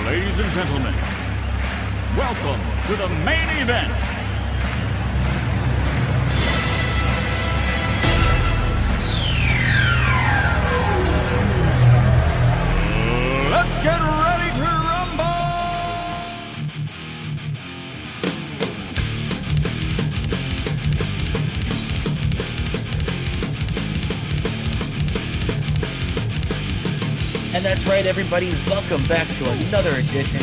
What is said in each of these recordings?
Ladies and gentlemen, welcome to the main event. Let's get ready to rumble! And that's right, everybody. Welcome back to another edition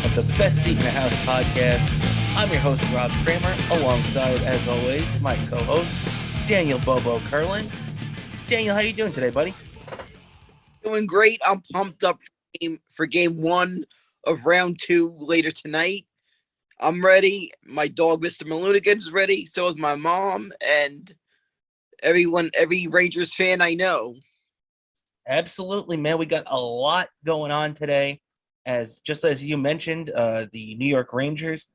of the Best Seat in the House podcast. I'm your host, Rob Cramer, alongside, as always, my co-host, Daniel Bobo Kurlan. Daniel, how you doing today, buddy? Doing great. I'm pumped up for game one of round two later tonight. I'm ready. My dog, Mr. Malunigan's ready. So is my mom and every Rangers fan I know. Absolutely, man. We got a lot going on today. Just as you mentioned, the New York Rangers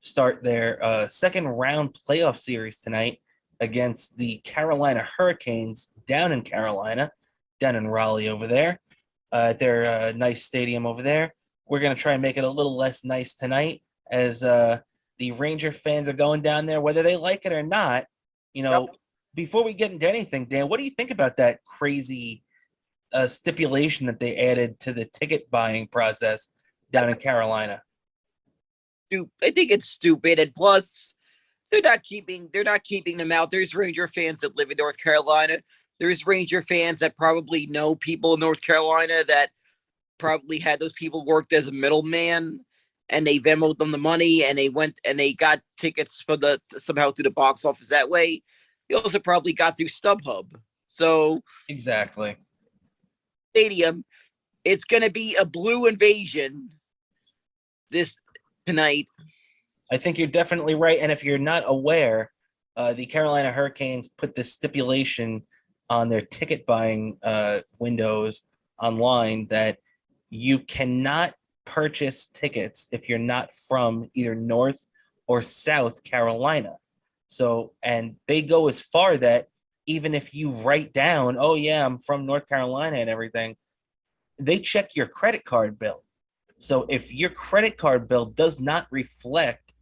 start their second round playoff series tonight against the Carolina Hurricanes down in Carolina, down in Raleigh over there, at their nice stadium over there. We're going to try and make it a little less nice tonight as the Ranger fans are going down there, whether they like it or not. You know, Yep. Before we get into anything, Dan, what do you think about that crazy stipulation that they added to the ticket buying process down in Carolina? I think it's stupid, and plus, they're not keeping them out. There's Ranger fans that live in North Carolina. There's Ranger fans that probably know people in North Carolina that probably had those people worked as a middleman, and they Venmoed them the money, and they went and they got tickets for somehow through the box office that way. They also probably got through StubHub. So Exactly. stadium, it's going to be a blue invasion this tonight. I think you're definitely right. And if you're not aware, the Carolina Hurricanes put this stipulation on their ticket buying windows online that you cannot purchase tickets if you're not from either North or South Carolina. So, and they go as far that even if you write down, oh, yeah, I'm from North Carolina and everything, they check your credit card bill. So if your credit card bill does not reflect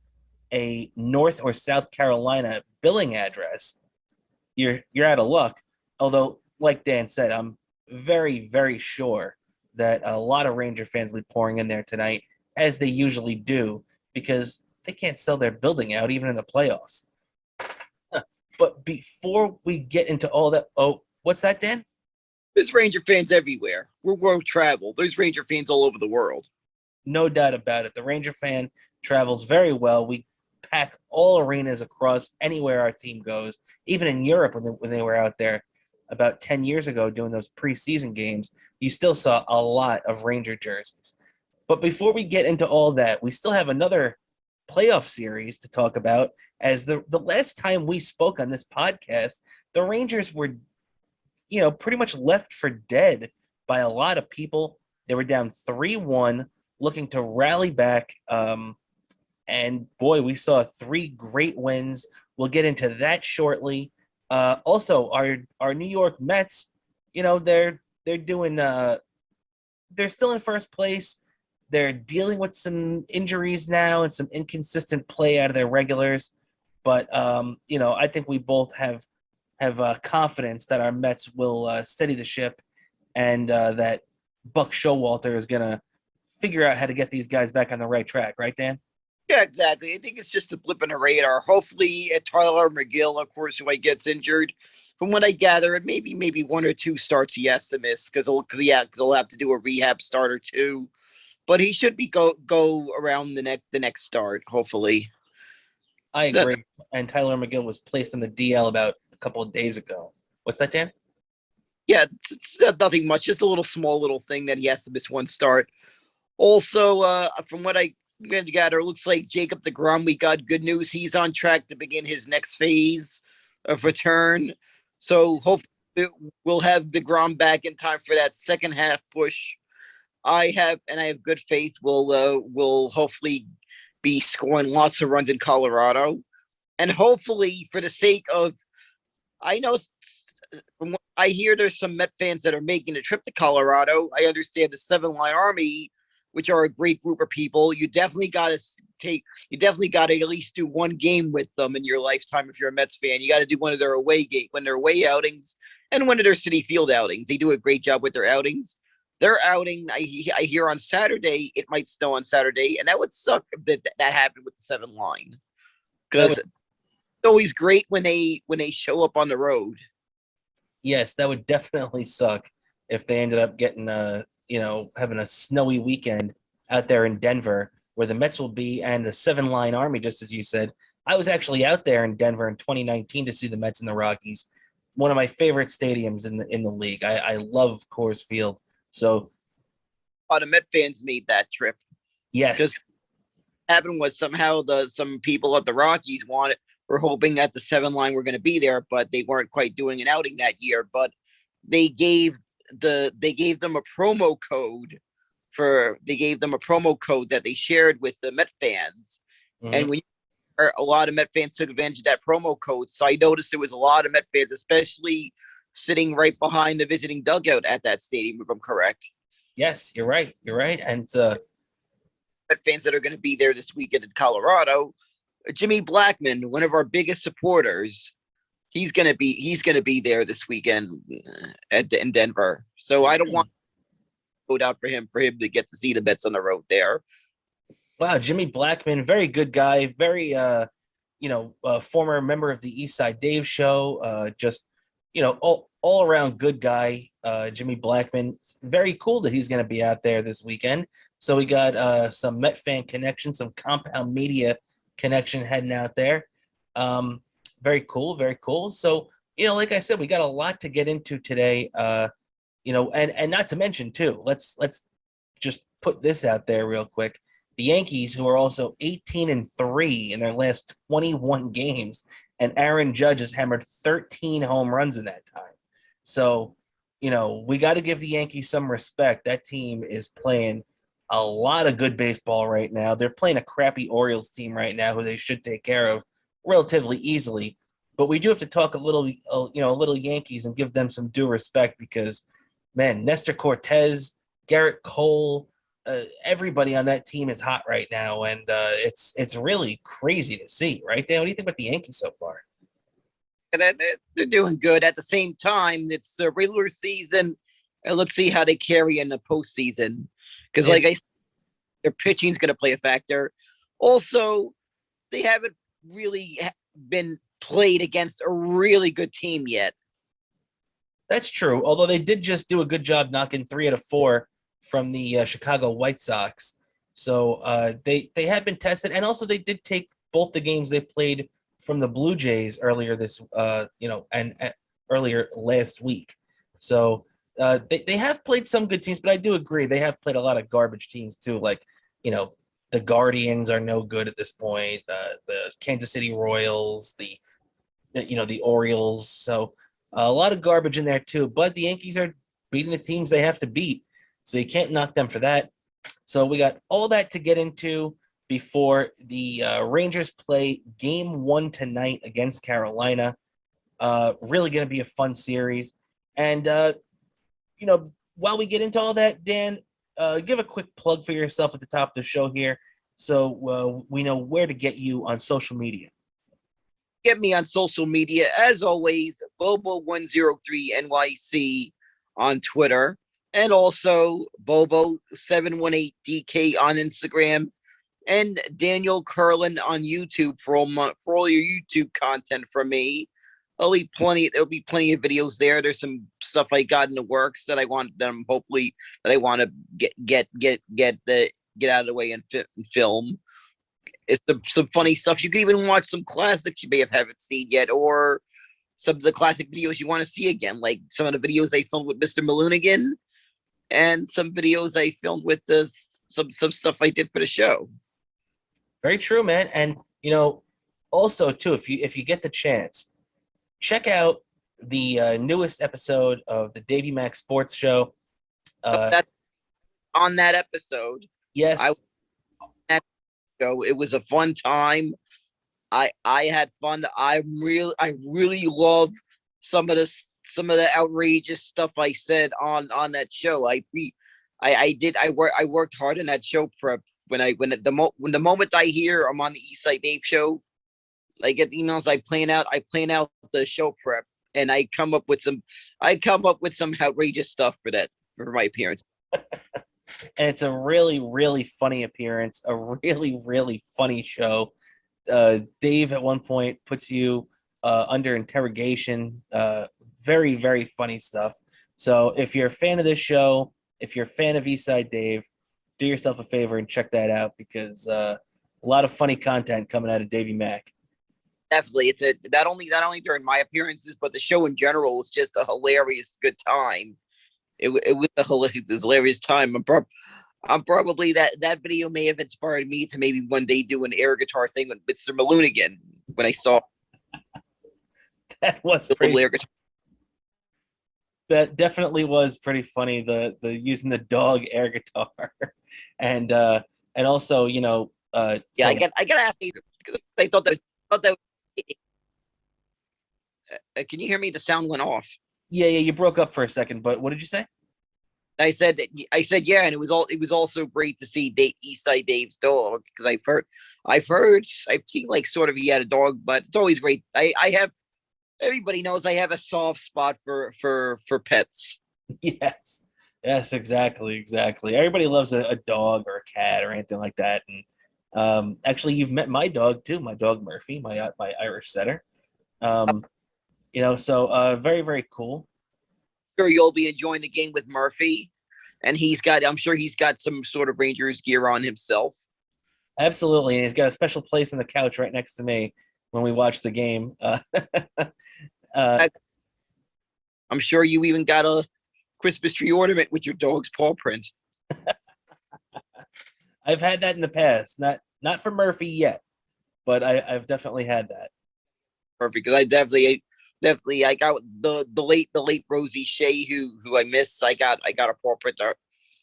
a North or South Carolina billing address, you're out of luck. Although, like Dan said, I'm very, very sure that a lot of Ranger fans will be pouring in there tonight, as they usually do, because they can't sell their building out even in the playoffs. But before we get into all that, what's that, Dan? There's Ranger fans everywhere. We're world travel. There's Ranger fans all over the world. No doubt about it. The Ranger fan travels very well. We pack all arenas across anywhere our team goes, even in Europe when they were out there about 10 years ago doing those preseason games. You still saw a lot of Ranger jerseys. But before we get into all that, we still have another playoff series to talk about. As the last time we spoke on this podcast, the Rangers were, pretty much left for dead by a lot of people. They were down 3-1, looking to rally back. And boy, we saw 3 great wins. We'll get into that shortly. Also, our New York Mets, they're doing. They're still in first place. They're dealing with some injuries now and some inconsistent play out of their regulars. But I think we both have confidence that our Mets will steady the ship, and that Buck Showalter is gonna figure out how to get these guys back on the right track, right, Dan? Yeah, exactly. I think it's just a blip in the radar. Hopefully, Tyler McGill, of course, who gets injured. From what I gather, and maybe 1 or 2 starts he has to miss because he'll have to do a rehab start or 2. But he should be go around the next start, hopefully. I agree. And Tyler McGill was placed on the DL about a couple of days ago. What's that, Dan? Yeah, it's nothing much. Just a small little thing that he has to miss 1 start. Also, from what I gather, it looks like Jacob deGrom, we got good news. He's on track to begin his next phase of return. So hopefully we'll have deGrom back in time for that second half push. I have good faith we'll hopefully be scoring lots of runs in Colorado. And hopefully, for the sake of, I know from what I hear, there's some Met fans that are making a trip to Colorado. I understand the 7 Line Army which are a great group of people. You definitely got to at least do one game with them in your lifetime if you're a Mets fan. You got to do one of their away outings and one of their Citi Field outings. They do a great job with their outings. Their outing, I hear on Saturday, it might snow on Saturday, and that would suck if that happened with the 7 line. Because it's always great when they show up on the road. Yes, that would definitely suck if they ended up getting having a snowy weekend out there in Denver where the Mets will be and the 7 line army, just as you said. I was actually out there in Denver in 2019 to see the Mets and the Rockies. One of my favorite stadiums in the league. I love Coors Field. So a lot of Met fans made that trip. yes. Because what happened was somehow some people at the Rockies were hoping that the 7 line were going to be there, but they weren't quite doing an outing that year. But they gave them a promo code that they shared with the Met fans. Mm-hmm. And a lot of Met fans took advantage of that promo code. So I noticed there was a lot of Met fans, especially sitting right behind the visiting dugout at that stadium, if I'm correct. Yes, you're right. You're right. And Met fans that are going to be there this weekend in Colorado. Jimmy Blackman, one of our biggest supporters, he's going to be there this weekend in Denver. So I don't want to go out for him to get to see the Mets on the road there. Wow, Jimmy Blackman, very good guy, very former member of the East Side Dave show, just all around good guy. Jimmy Blackman, it's very cool that he's going to be out there this weekend. So we got some Met fan connection, some Compound Media connection heading out there. Very cool, very cool. So like I said, we got a lot to get into today. And not to mention too, let's just put this out there real quick. The Yankees, who are also 18-3 in their last 21 games, and Aaron Judge has hammered 13 home runs in that time. So, we got to give the Yankees some respect. That team is playing a lot of good baseball right now. They're playing a crappy Orioles team right now who they should take care of relatively easily. But we do have to talk a little Yankees and give them some due respect because, man, Nestor Cortez, Garrett Cole, everybody on that team is hot right now, and it's really crazy to see, right, Dan? What do you think about the Yankees so far? They're doing good. At the same time, it's the regular season, and let's see how they carry in the postseason. Because, like I said, their pitching is going to play a factor. Also, they haven't really been played against a really good team yet. That's true. Although they did just do a good job knocking 3 out of 4 from the Chicago White Sox. So they have been tested. And also they did take both the games they played from the Blue Jays earlier earlier last week. So they have played some good teams, but I do agree. They have played a lot of garbage teams too. Like, the Guardians are no good at this point. The Kansas City Royals, the Orioles. So a lot of garbage in there too, but the Yankees are beating the teams they have to beat. So you can't knock them for that. So we got all that to get into before the Rangers play game 1 tonight against Carolina. Really going to be a fun series. And, while we get into all that, Dan, give a quick plug for yourself at the top of the show here so we know where to get you on social media. Get me on social media, as always, Bobo103NYC on Twitter. And also Bobo718DK on Instagram, and Daniel Kurlan on YouTube for all your YouTube content from me. There'll be plenty of videos there. There's some stuff I got in the works that I want to get out of the way and film. It's some funny stuff. You can even watch some classics you may haven't seen yet, or some of the classic videos you want to see again, like some of the videos I filmed with Mr. Maloonigan, and some videos I filmed with some stuff I did for the show. Very true, man. And also too, if you get the chance, check out the newest episode of the Davey Mack Sports Show. On that episode, yes, it was a fun time. I had fun. I really love some of the outrageous stuff I said on that show. I I worked hard in that show prep. When the moment I hear I'm on the East Side Dave show, I get emails. I plan out the show prep, and I come up with some outrageous stuff for my appearance. And it's a really, really funny appearance, a really, really funny show. Dave at one point puts you under interrogation. Very, very funny stuff. So if you're a fan of this show, if you're a fan of Eastside Dave, do yourself a favor and check that out because a lot of funny content coming out of Davey Mack. Definitely, it's not only during my appearances, but the show in general was just a hilarious good time. It was a hilarious time. I'm probably that video may have inspired me to maybe one day do an air guitar thing with Mr. Malone again when I saw That was the pretty. air guitar. That definitely was pretty funny. The using the dog air guitar, and also Yeah, so I got to ask you because I thought that can you hear me? The sound went off. yeah, you broke up for a second, but what did you say? I said yeah, and it was also great to see Eastside Dave's dog because I've seen like sort of he had a dog, but it's always great. I have everybody knows I have a soft spot for pets. Yes, exactly. Everybody loves a dog or a cat or anything like that. And actually, you've met my dog too. My dog Murphy, my Irish setter. So very, very cool. Sure, you'll be enjoying the game with Murphy, and I'm sure he's got some sort of Rangers gear on himself. Absolutely, and he's got a special place on the couch right next to me when we watch the game. I'm sure you even got a Christmas tree ornament with your dog's paw print. I've had that in the past, not for Murphy yet, but I've definitely had that. Perfect, because I definitely I got the late Rosie Shea who I miss. I got a paw print.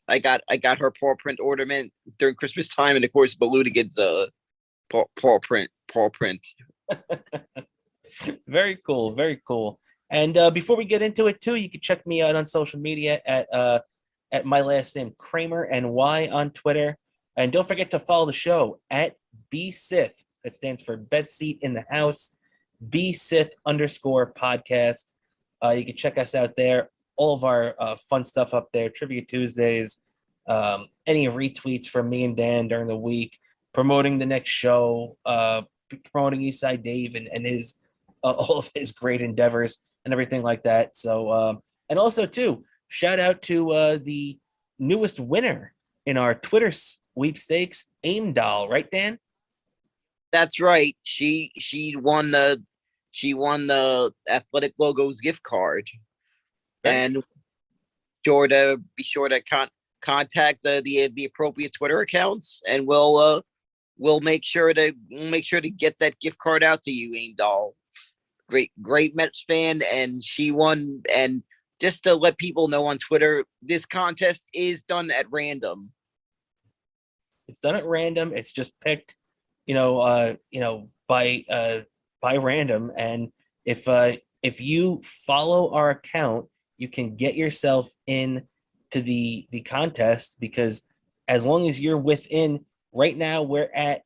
I got her paw print ornament during Christmas time, and of course Balutigan's paw print. Very cool, very cool. And before we get into it too, you can check me out on social media at my last name Cramer and Y on Twitter, and don't forget to follow the show at BSith. That stands for Best Seat in the House. BSith_podcast. You can check us out there. All of our fun stuff up there. Trivia Tuesdays. Any retweets from me and Dan during the week, promoting the next show, promoting Eastside Dave and his all of his great endeavors and everything like that. So and also too, shout out to the newest winner in our Twitter sweepstakes, Aim Doll, right, Dan? That's right. She won the Athletic Logos gift card, and be sure to contact the appropriate Twitter accounts, and we'll make sure to get that gift card out to you, Aim Doll. Great Mets fan, and she won. And just to let people know on Twitter, this contest is done at random. It's done at random. It's just picked, by random. And if you follow our account, you can get yourself in to the contest because as long as you're within, right now we're at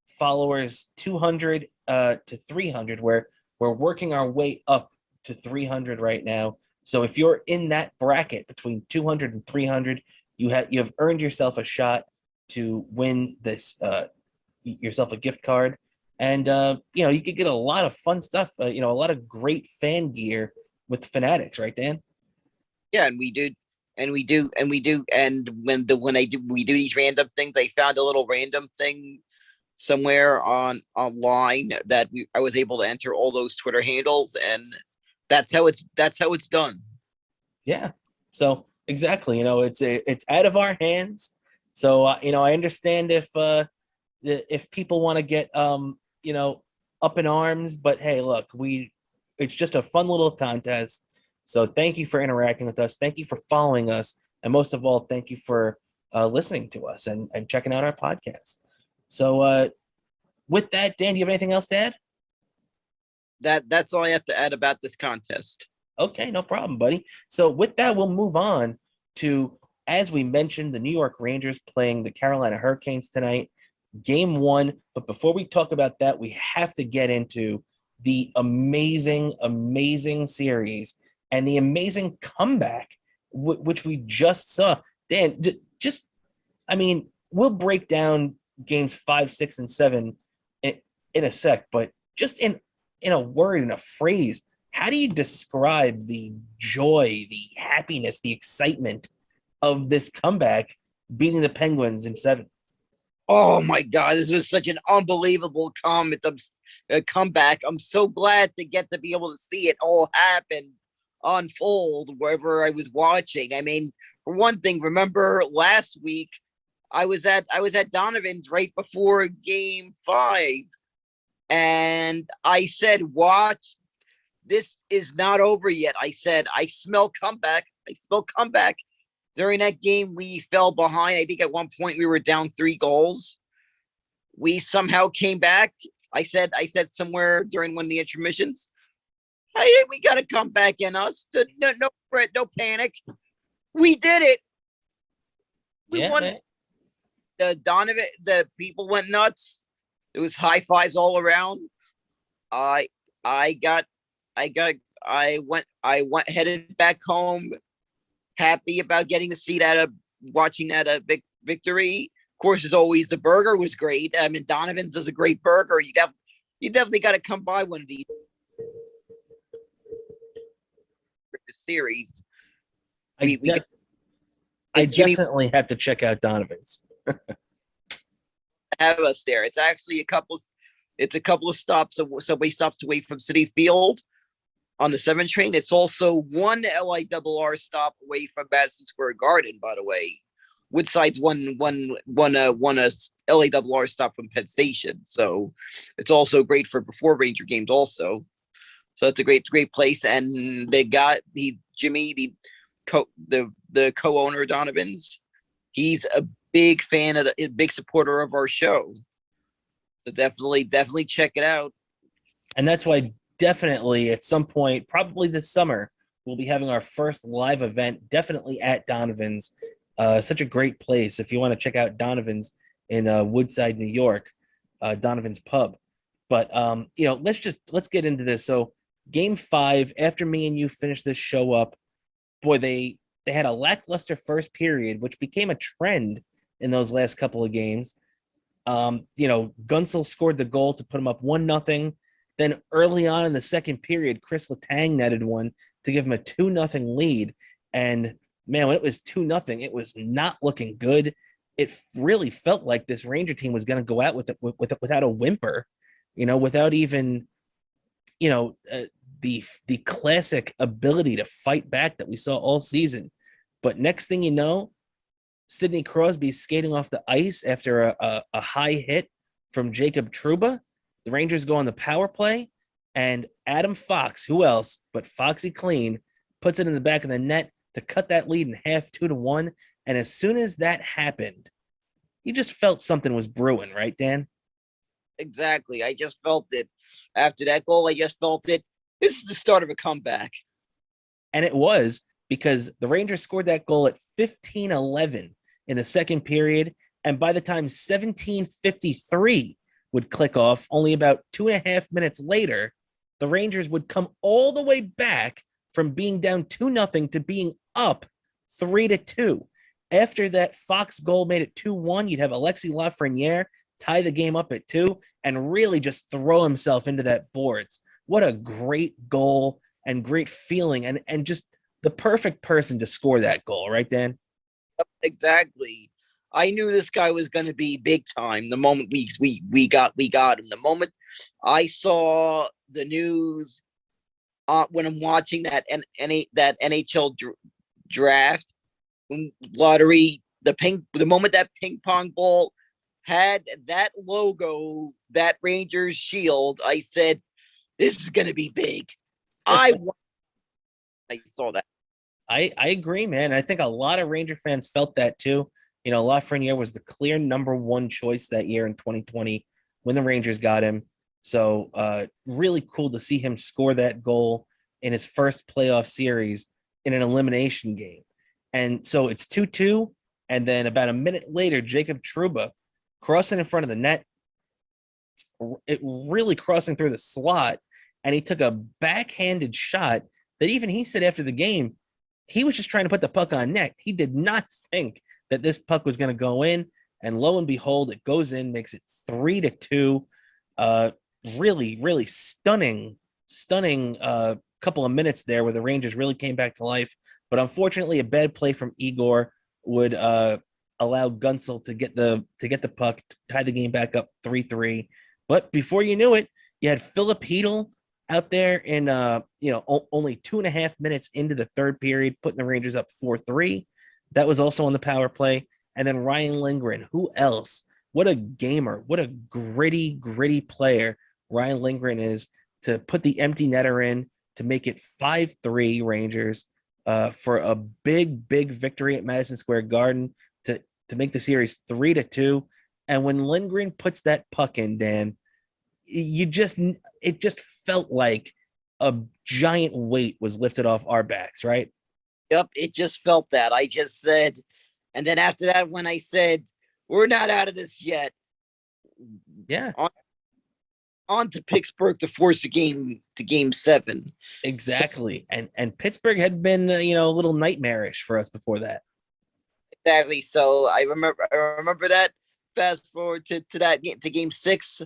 followers 200 to 300, where we're working our way up to 300 right now. So if you're in that bracket between 200 and 300, you have earned yourself a shot to win this yourself a gift card. And you could get a lot of fun stuff, a lot of great fan gear with Fanatics, right, Dan? Yeah, and we do. And we do. And we do these random things, I found a little random thing somewhere online that I was able to enter all those Twitter handles, and that's how it's done. Yeah. So exactly, it's out of our hands. So I understand if people want to get up in arms, but hey, look, it's just a fun little contest. So thank you for interacting with us. Thank you for following us. And most of all, thank you for listening to us and checking out our podcast. So with that, Dan, do you have anything else to add? That's all I have to add about this contest. Okay, no problem, buddy. So with that, we'll move on to as we mentioned, the New York Rangers playing the Carolina Hurricanes tonight, game one. But before we talk about that, we have to get into the amazing, amazing series and the amazing comeback, which we just saw. Dan, I mean, we'll break down games 5, 6, and 7 in a sec, but just in a word, in a phrase, how do you describe the joy, the happiness, the excitement of this comeback beating the Penguins in 7? Oh my God, this was such an unbelievable comeback. I'm so glad to get to be able to see it all happen, unfold wherever I was watching. I mean, for one thing, remember last week I was at Donovan's right before game 5, and I said, "Watch, this is not over yet." I said, "I smell comeback. I smell comeback." During that game, we fell behind. I think at one point we were down 3 goals. We somehow came back. I said somewhere during one of the intermissions, "Hey, we got to come back in us. No panic. We did it. We Yeah, won." man. The people went nuts. It was high fives all around. I I got I went headed back home, happy about getting to see that watching that victory. Of course, as always, the burger was great. I mean, Donovan's does a great burger. You definitely got to come by one of these series. I We Jimmy definitely have to check out Donovan's. have us there. It's actually a couple of stops, subway stops away from City Field on the 7 train. It's also one LIRR stop away from Madison Square Garden, by the way. Woodside's one LIRR stop from Penn Station. So it's also great for before Ranger games also. So it's a great place. And they got Jimmy, the co-owner of Donovan's. He's a big fan of a big supporter of our show. So definitely check it out. And that's why definitely at some point, probably this summer, we'll be having our first live event, definitely at Donovan's. Such a great place. If you want to check out Donovan's in Woodside, New York, Donovan's Pub. But let's get into this. So game 5, after me and you finished this show up, boy, they had a lackluster first period, which became a trend in those last couple of games. Gunsel scored the goal to put him up 1-0. Then early on in the second period, Chris Letang netted one to give him a 2-0 lead. And man, when it was 2-0, it was not looking good. It really felt like this Ranger team was going to go out without a whimper, without even, the classic ability to fight back that we saw all season. But next thing you know, Sidney Crosby's skating off the ice after a high hit from Jacob Trouba. The Rangers go on the power play, and Adam Fox, who else but Foxy Clean, puts it in the back of the net to cut that lead in half, 2-1. And as soon as that happened, you just felt something was brewing, right, Dan? Exactly. I just felt it. After that goal, I just felt it. This is the start of a comeback. And it was, because the Rangers scored that goal at 15:11 in the second period. And by the time 17:53 would click off, only about 2.5 minutes later, the Rangers would come all the way back from being down 2-0 to being up 3-2. After that Fox goal made it 2-1, you'd have Alexis Lafreniere tie the game up at 2 and really just throw himself into that boards. What a great goal and great feeling, and just the perfect person to score that goal, right, Dan? Exactly. I knew this guy was going to be big time the moment we got him. The moment I saw the news when I'm watching that NHL draft lottery, the moment that ping pong ball had that logo, that Rangers shield, I said, "This is going to be big." I saw that. I agree, man. I think a lot of Ranger fans felt that too. Lafreniere was the clear number 1 choice that year in 2020 when the Rangers got him. So really cool to see him score that goal in his first playoff series in an elimination game. And so it's 2-2. And then about a minute later, Jacob Trouba crossing in front of the net, it really crossing through the slot. And he took a backhanded shot that even he said after the game, he was just trying to put the puck on net. He did not think that this puck was going to go in. And lo and behold, it goes in, makes it 3-2. Really, really stunning couple of minutes there where the Rangers really came back to life. But unfortunately, a bad play from Igor would allow Gunsel to get the puck, to tie the game back up 3-3. But before you knew it, you had Philip Hedl out there in only 2.5 minutes into the third period, putting the Rangers up 4-3. That was also on the power play. And then Ryan Lindgren, who else? What a gamer, what a gritty player Ryan Lindgren is, to put the empty netter in to make it 5-3 Rangers for a big victory at Madison Square Garden to make the series 3-2. And when Lindgren puts that puck in, Dan, it just felt like a giant weight was lifted off our backs, right? Yep, it just felt that. I just said, and then after that, when I said, we're not out of this yet. Yeah. On to Pittsburgh to force a game to game 7. Exactly. And Pittsburgh had been, a little nightmarish for us before that. Exactly. So I remember that. Fast forward to that game, to game 6.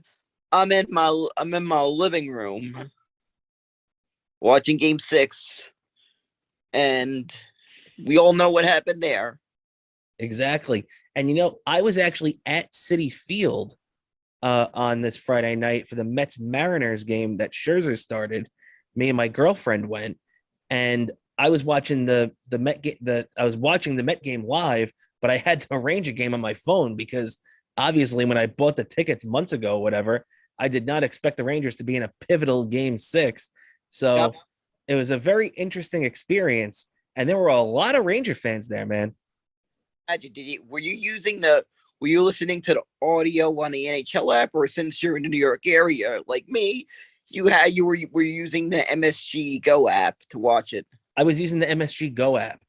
I'm in my living room watching game 6, and we all know what happened there. Exactly. And I was actually at Citi Field on this Friday night for the Mets Mariners game that Scherzer started. Me and my girlfriend went, and I was watching the Met game live, but I had the Ranger game on my phone because obviously when I bought the tickets months ago, whatever, I did not expect the Rangers to be in a pivotal game 6. So Yep. It was a very interesting experience, and there were a lot of Ranger fans there, man. Were you listening to the audio on the NHL app, or since you're in the New York area like me, were using the MSG Go app to watch it? I was using the MSG Go app,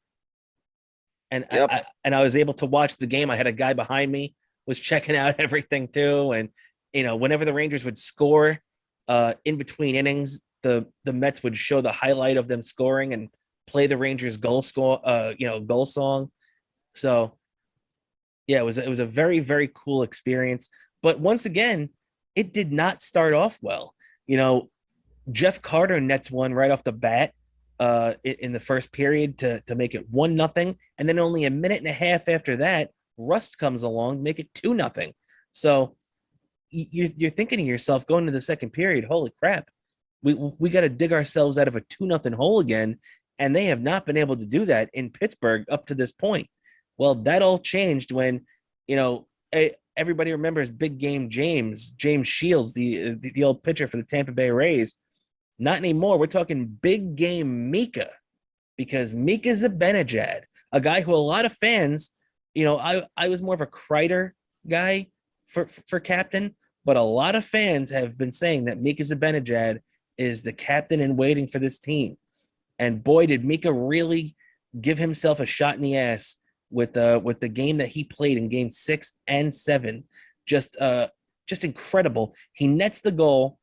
and Yep. I was able to watch the game. I had a guy behind me was checking out everything too, and whenever the Rangers would score, in between innings, the Mets would show the highlight of them scoring and play the Rangers goal song. So yeah, it was a very, very cool experience. But once again, it did not start off well. Jeff Carter nets one right off the bat in the first period to make it 1-0. And then only a minute and a half after that, Rust comes along, make it 2-0. So you're thinking to yourself going to the second period, holy crap, we got to dig ourselves out of a 2-0 hole again. And they have not been able to do that in Pittsburgh up to this point. Well, that all changed when, everybody remembers Big Game James Shields, the old pitcher for the Tampa Bay Rays. Not anymore. We're talking Big Game Mika, because Mika Zibanejad, a guy who a lot of fans, I was more of a Kreider guy for captain, but a lot of fans have been saying that Mika Zibanejad is the captain in waiting for this team. And boy, did Mika really give himself a shot in the ass with the game that he played in game 6 and 7. Just incredible. He nets the goal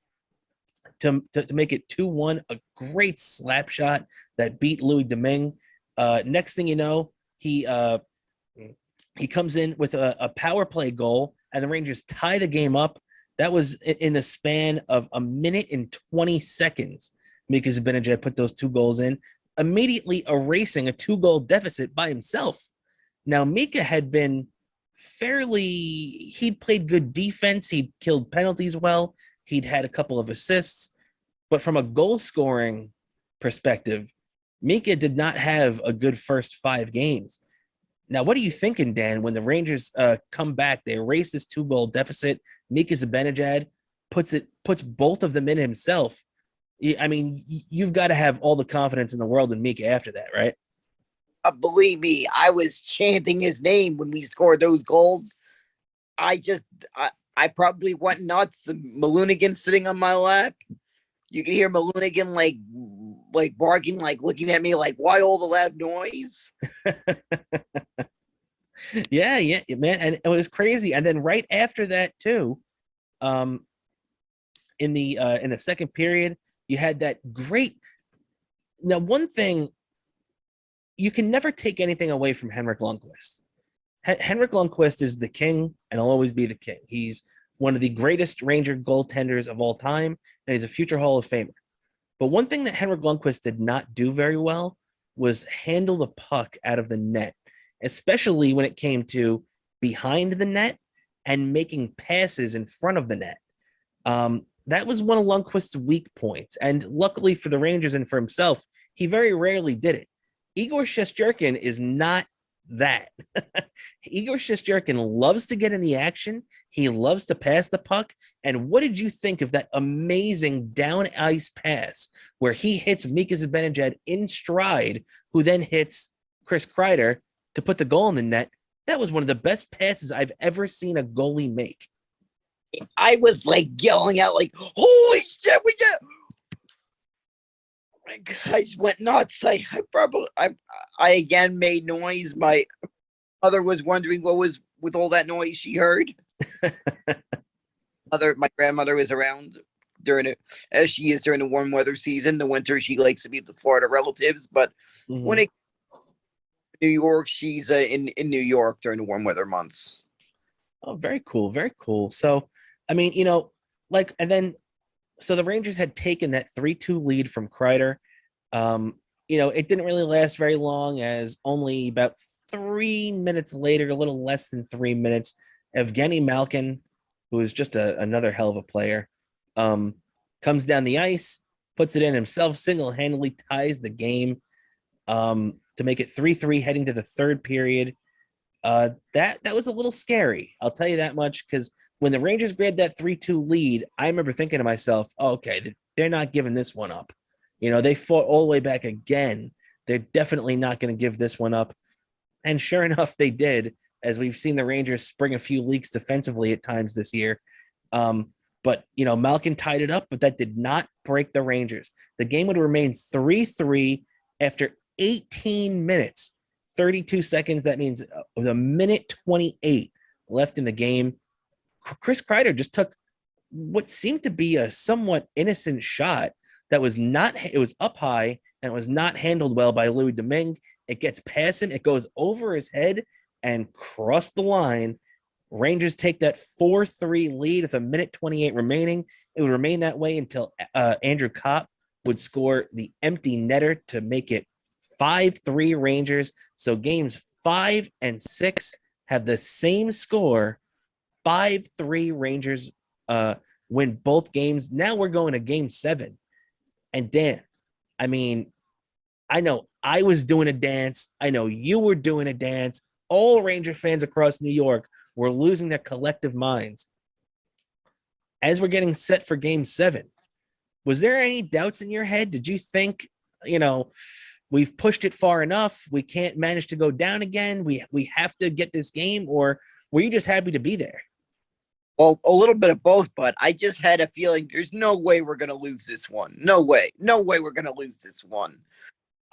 to make it 2-1, a great slap shot that beat Louis Domingue. Next thing you know, he comes in with a power play goal, and the Rangers tie the game up. That was in the span of a minute and 20 seconds. Mika Zibanejad put those 2 goals in, immediately erasing a 2-goal deficit by himself. Now, Mika had been he'd played good defense. He'd killed penalties well. He'd had a couple of assists. But from a goal scoring perspective, Mika did not have a good first 5 games. Now, what are you thinking, Dan, when the Rangers come back? They erase this 2-goal deficit. Mika Zibanejad puts both of them in himself. I mean, you've got to have all the confidence in the world in Mika after that, right? Believe me, I was chanting his name when we scored those goals. I probably went nuts. Malunigan sitting on my lap. You can hear Malunigan like barking, like looking at me like, why all the loud noise? Yeah, man, and it was crazy. And then right after that too, um, in the second period, you had that great. Now, one thing you can never take anything away from Henrik Lundqvist. Henrik Lundqvist is the king and will always be the king. He's one of the greatest Ranger goaltenders of all time, and he's a future Hall of Famer. But one thing that Henrik Lundqvist did not do very well was handle the puck out of the net, especially when it came to behind the net and making passes in front of the net. That was one of Lundqvist's weak points. And luckily for the Rangers and for himself, he very rarely did it. Igor Shesterkin is not that. Igor Shesterkin loves to get in the action. He loves to pass the puck. And what did you think of that amazing down ice pass where he hits Mika Zibanejad in stride, who then hits Chris Kreider to put the goal in the net? That was one of the best passes I've ever seen a goalie make. I was like yelling out, like, "Holy shit, we get!" My guys went nuts. I again made noise. My mother was wondering what was with all that noise she heard. My grandmother was around during it, as she is during the warm weather season. The winter, she likes to be with the Florida relatives, but when it New York, she's in New York during the warm weather months. Oh, very cool, very cool. So, I mean, you know, like, and then so the Rangers had taken that 3-2 lead from Kreider. You know, it didn't really last very long, as only about 3 minutes later, a little less than 3 minutes, Evgeny Malkin, who is just another hell of a player, comes down the ice, puts it in himself, single-handedly ties the game to make it 3-3 heading to the third period. That was a little scary. I'll tell you that much, because when the Rangers grabbed that 3-2 lead, I remember thinking to myself, oh, okay, they're not giving this one up. You know, they fought all the way back again. They're definitely not going to give this one up. And sure enough, they did, as we've seen the Rangers spring a few leaks defensively at times this year. But, you know, Malkin tied it up, but that did not break the Rangers. The game would remain 3-3 after 18 minutes, 32 seconds. That means a minute 28 left in the game. Chris Kreider just took what seemed to be a somewhat innocent shot that was not, it was up high and it was not handled well by Louis Domingue. It gets past him, it goes over his head and crossed the line. Rangers take that 4-3 lead with a minute 28 remaining. It would remain that way until Andrew Kopp would score the empty netter to make it 5-3 Rangers. So games 5 and 6 have the same score. 5-3 Rangers win both games. Now we're going to game 7. And Dan, I mean, I know I was doing a dance. I know you were doing a dance. All Ranger fans across New York were losing their collective minds. As we're getting set for game 7, was there any doubts in your head? Did you think, you know, we've pushed it far enough, we can't manage to go down again, we have to get this game? Or were you just happy to be there? Well, a little bit of both, but I just had a feeling there's no way we're going to lose this one. No way we're going to lose this one.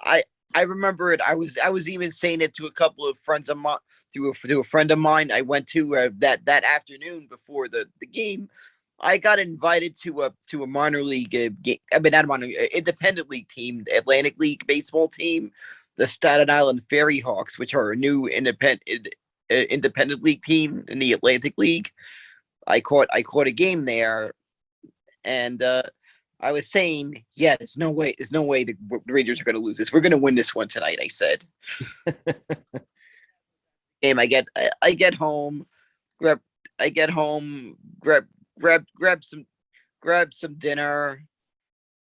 I remember it. I was even saying it to a couple of friends of mine, to a friend of mine I went to that afternoon before the game. I got invited to a minor league game. I mean, not minor, independent league team, the Atlantic League baseball team, the Staten Island Ferry Hawks, which are a new independent league team in the Atlantic League. I caught a game there, and I was saying, yeah, there's no way the Rangers are going to lose this. We're going to win this one tonight, I said. Game, I get home, grab some dinner,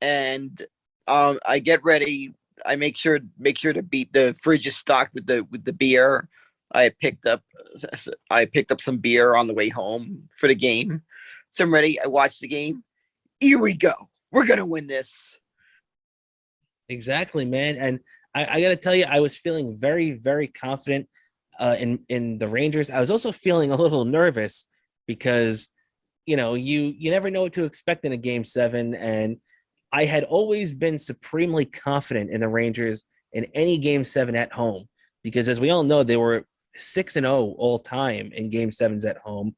and I get ready. I make sure to beat the fridge is stocked with the beer. I picked up some beer on the way home for the game. So I'm ready. I watched the game. Here we go. We're gonna win this. Exactly, man. And I got to tell you, I was feeling very, very confident in the Rangers. I was also feeling a little nervous because, you know, you never know what to expect in a game 7, and I had always been supremely confident in the Rangers in any game 7 at home. because as we all know, they were 6-0 all time in game sevens at home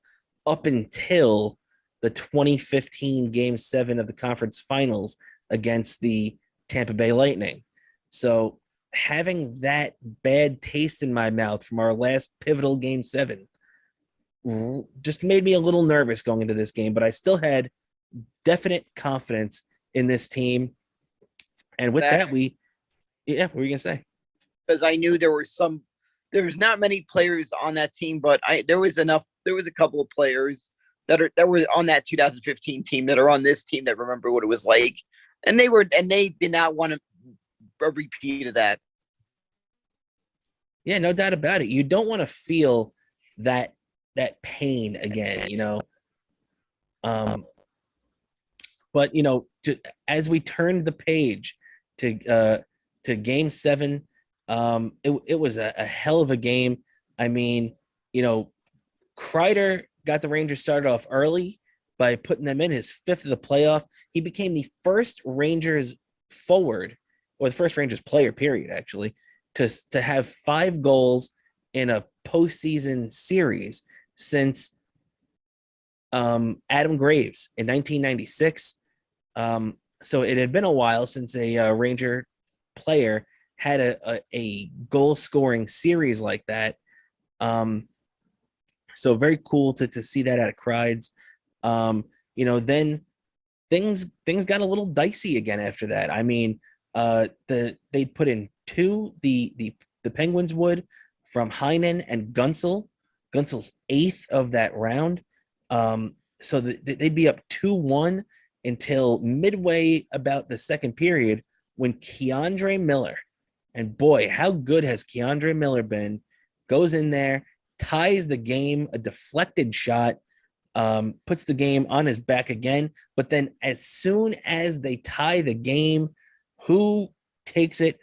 up until the 2015 game seven of the conference finals against the Tampa Bay Lightning. So having that bad taste in my mouth from our last pivotal game seven just made me a little nervous going into this game, but I still had definite confidence in this team. And with that, what were you gonna say? Because I knew there was not many players on that team, but there was a couple of players that were on that 2015 team that are on this team that remember what it was like, and they did not want a repeat of that. Yeah, no doubt about it. You don't want to feel that pain again, But as we turned the page to game seven, it was a hell of a game. I mean, Kreider got the Rangers started off early by putting them in his fifth of the playoff. He became the first Rangers forward, or the first Rangers player, period, actually, to have 5 goals in a postseason series since Adam Graves in 1996. So it had been a while since a Ranger player had a goal scoring series like that. So very cool to see that out of Kreids. Then things got a little dicey again after that. I mean, they put in 2, the Penguins would, from Heinen and Gunsel. Gunsel's 8th of that round. So they'd be up 2-1 until midway about the second period when Keandre Miller, and boy, how good has Keandre Miller been, goes in there, ties the game, a deflected shot, puts the game on his back again. But then as soon as they tie the game, who takes it?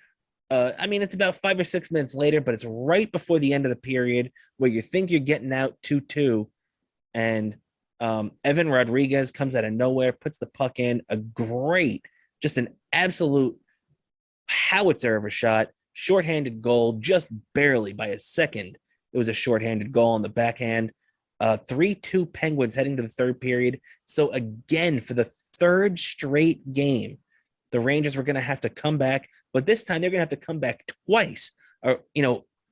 I mean, it's about 5 or 6 minutes later, but it's right before the end of the period where you think you're getting out 2-2. And Evan Rodriguez comes out of nowhere, puts the puck in, just an absolute howitzer of a shot, shorthanded goal, just barely by a second. It was a shorthanded goal on the backhand. 3-2 Penguins heading to the third period. So again, for the third straight game, the Rangers were going to have to come back, but this time they're going to have to come back twice,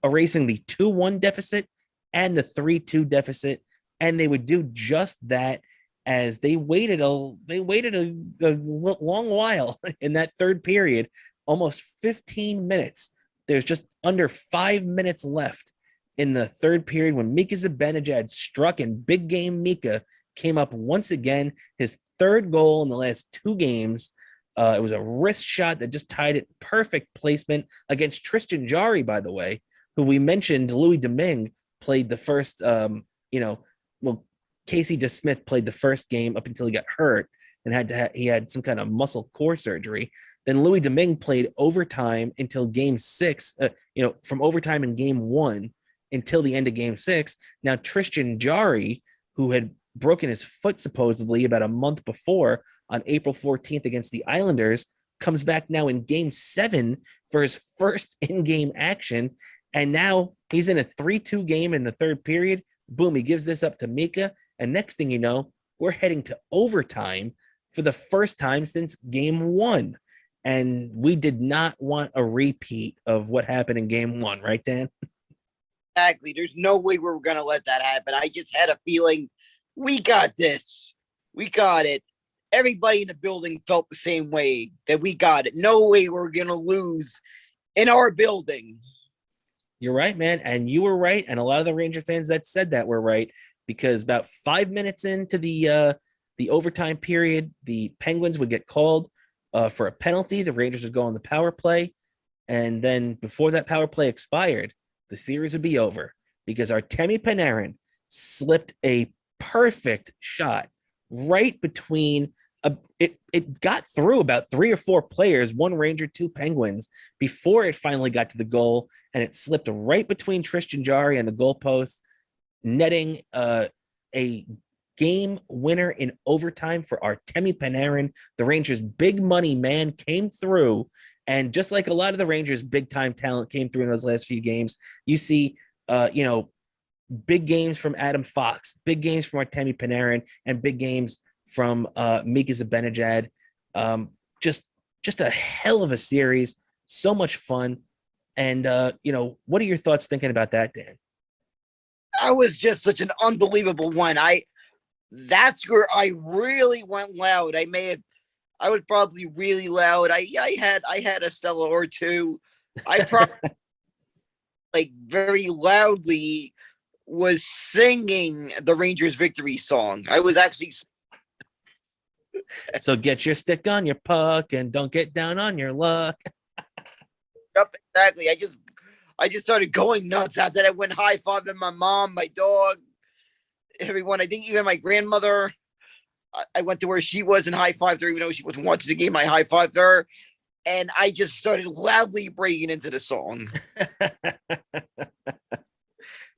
erasing the 2-1 deficit and the 3-2 deficit. And they would do just that as they waited a long while in that third period, almost 15 minutes. There's just under 5 minutes left in the third period when Mika Zibanejad struck, and big game Mika came up once again, his third goal in the last 2 games. It was a wrist shot that just tied it. Perfect placement against Tristan Jarry, by the way, who we mentioned. Louis Domingue played the first, Casey DeSmith played the first game up until he got hurt and he had some kind of muscle core surgery. Then Louis Domingue played overtime until game 6, from overtime in game 1 until the end of game 6. Now, Tristan Jarry, who had broken his foot supposedly about a month before on April 14th against the Islanders, comes back now in game 7 for his first in-game action. And now he's in a 3-2 game in the third period. Boom, he gives this up to Mika. And next thing you know, we're heading to overtime for the first time since game 1. And we did not want a repeat of what happened in game 1, right, Dan? Exactly. There's no way we were going to let that happen. I just had a feeling we got this. We got it. Everybody in the building felt the same way, that we got it. No way we're going to lose in our building. You're right, man. And you were right. And a lot of the Ranger fans that said that were right, because about 5 minutes into the overtime period, the Penguins would get called for a penalty. The Rangers would go on the power play. And then before that power play expired, the series would be over because Artemi Panarin slipped a perfect shot right between it got through about 3 or 4 players, 1 Ranger, 2 Penguins, before it finally got to the goal, and it slipped right between Tristan Jarry and the goalpost, netting a game winner in overtime for Artemi Panarin. The Rangers' big money man came through And just like a lot of the Rangers' big time talent came through in those last few games, you see, big games from Adam Fox, big games from Artemi Panarin, and big games from Mika Zibanejad. Just a hell of a series. So much fun. And, what are your thoughts thinking about that, Dan? That was just such an unbelievable one. That's where I really went loud. I was probably really loud. I had a Stella or two. I probably like very loudly was singing the Rangers victory song. I was actually So get your stick on your puck and don't get down on your luck. up exactly. I just started going nuts. After that, I went high fiving my mom, my dog, everyone. I think even my grandmother. I went to where she was and high fived her, even though she wasn't watching the game. I high fived her, and I just started loudly breaking into the song.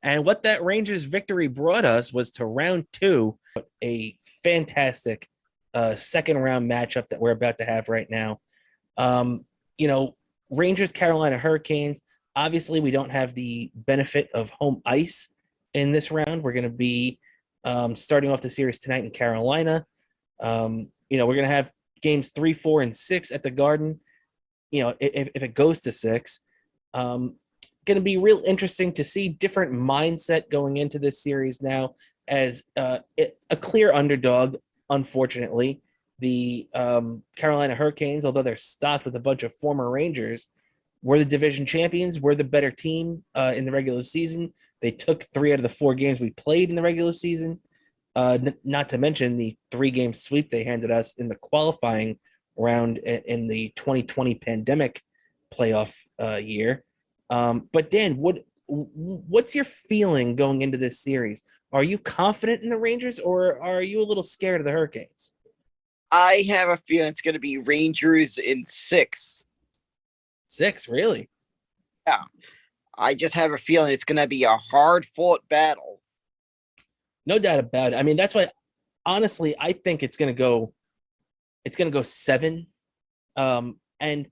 And what that Rangers victory brought us was to round 2, a fantastic second round matchup that we're about to have right now. Rangers, Carolina Hurricanes. Obviously, we don't have the benefit of home ice in this round. We're going to be starting off the series tonight in Carolina. We're going to have games 3, 4, and 6 at the Garden. If it goes to 6, going to be real interesting to see different mindset going into this series now as a clear underdog. Unfortunately, the Carolina Hurricanes, although they're stocked with a bunch of former Rangers, were the division champions. We're the better team in the regular season. They took 3 out of the 4 games we played in the regular season. Not to mention the 3-game sweep they handed us in the qualifying round in the 2020 pandemic playoff year. But Dan, what's your feeling going into this series? Are you confident in the Rangers, or are you a little scared of the Hurricanes? I have a feeling it's going to be Rangers in 6. 6, really? Yeah. I just have a feeling it's going to be a hard-fought battle. No doubt about it. I mean, that's why, honestly, I think it's going to go 7. And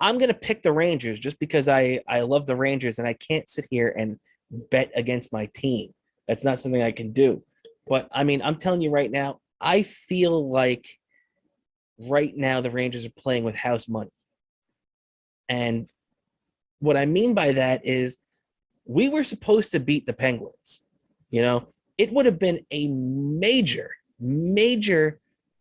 I'm going to pick the Rangers just because I love the Rangers, and I can't sit here and bet against my team. That's not something I can do. But, I mean, I'm telling you right now, I feel like right now the Rangers are playing with house money. And what I mean by that is we were supposed to beat the Penguins. It would have been a major, major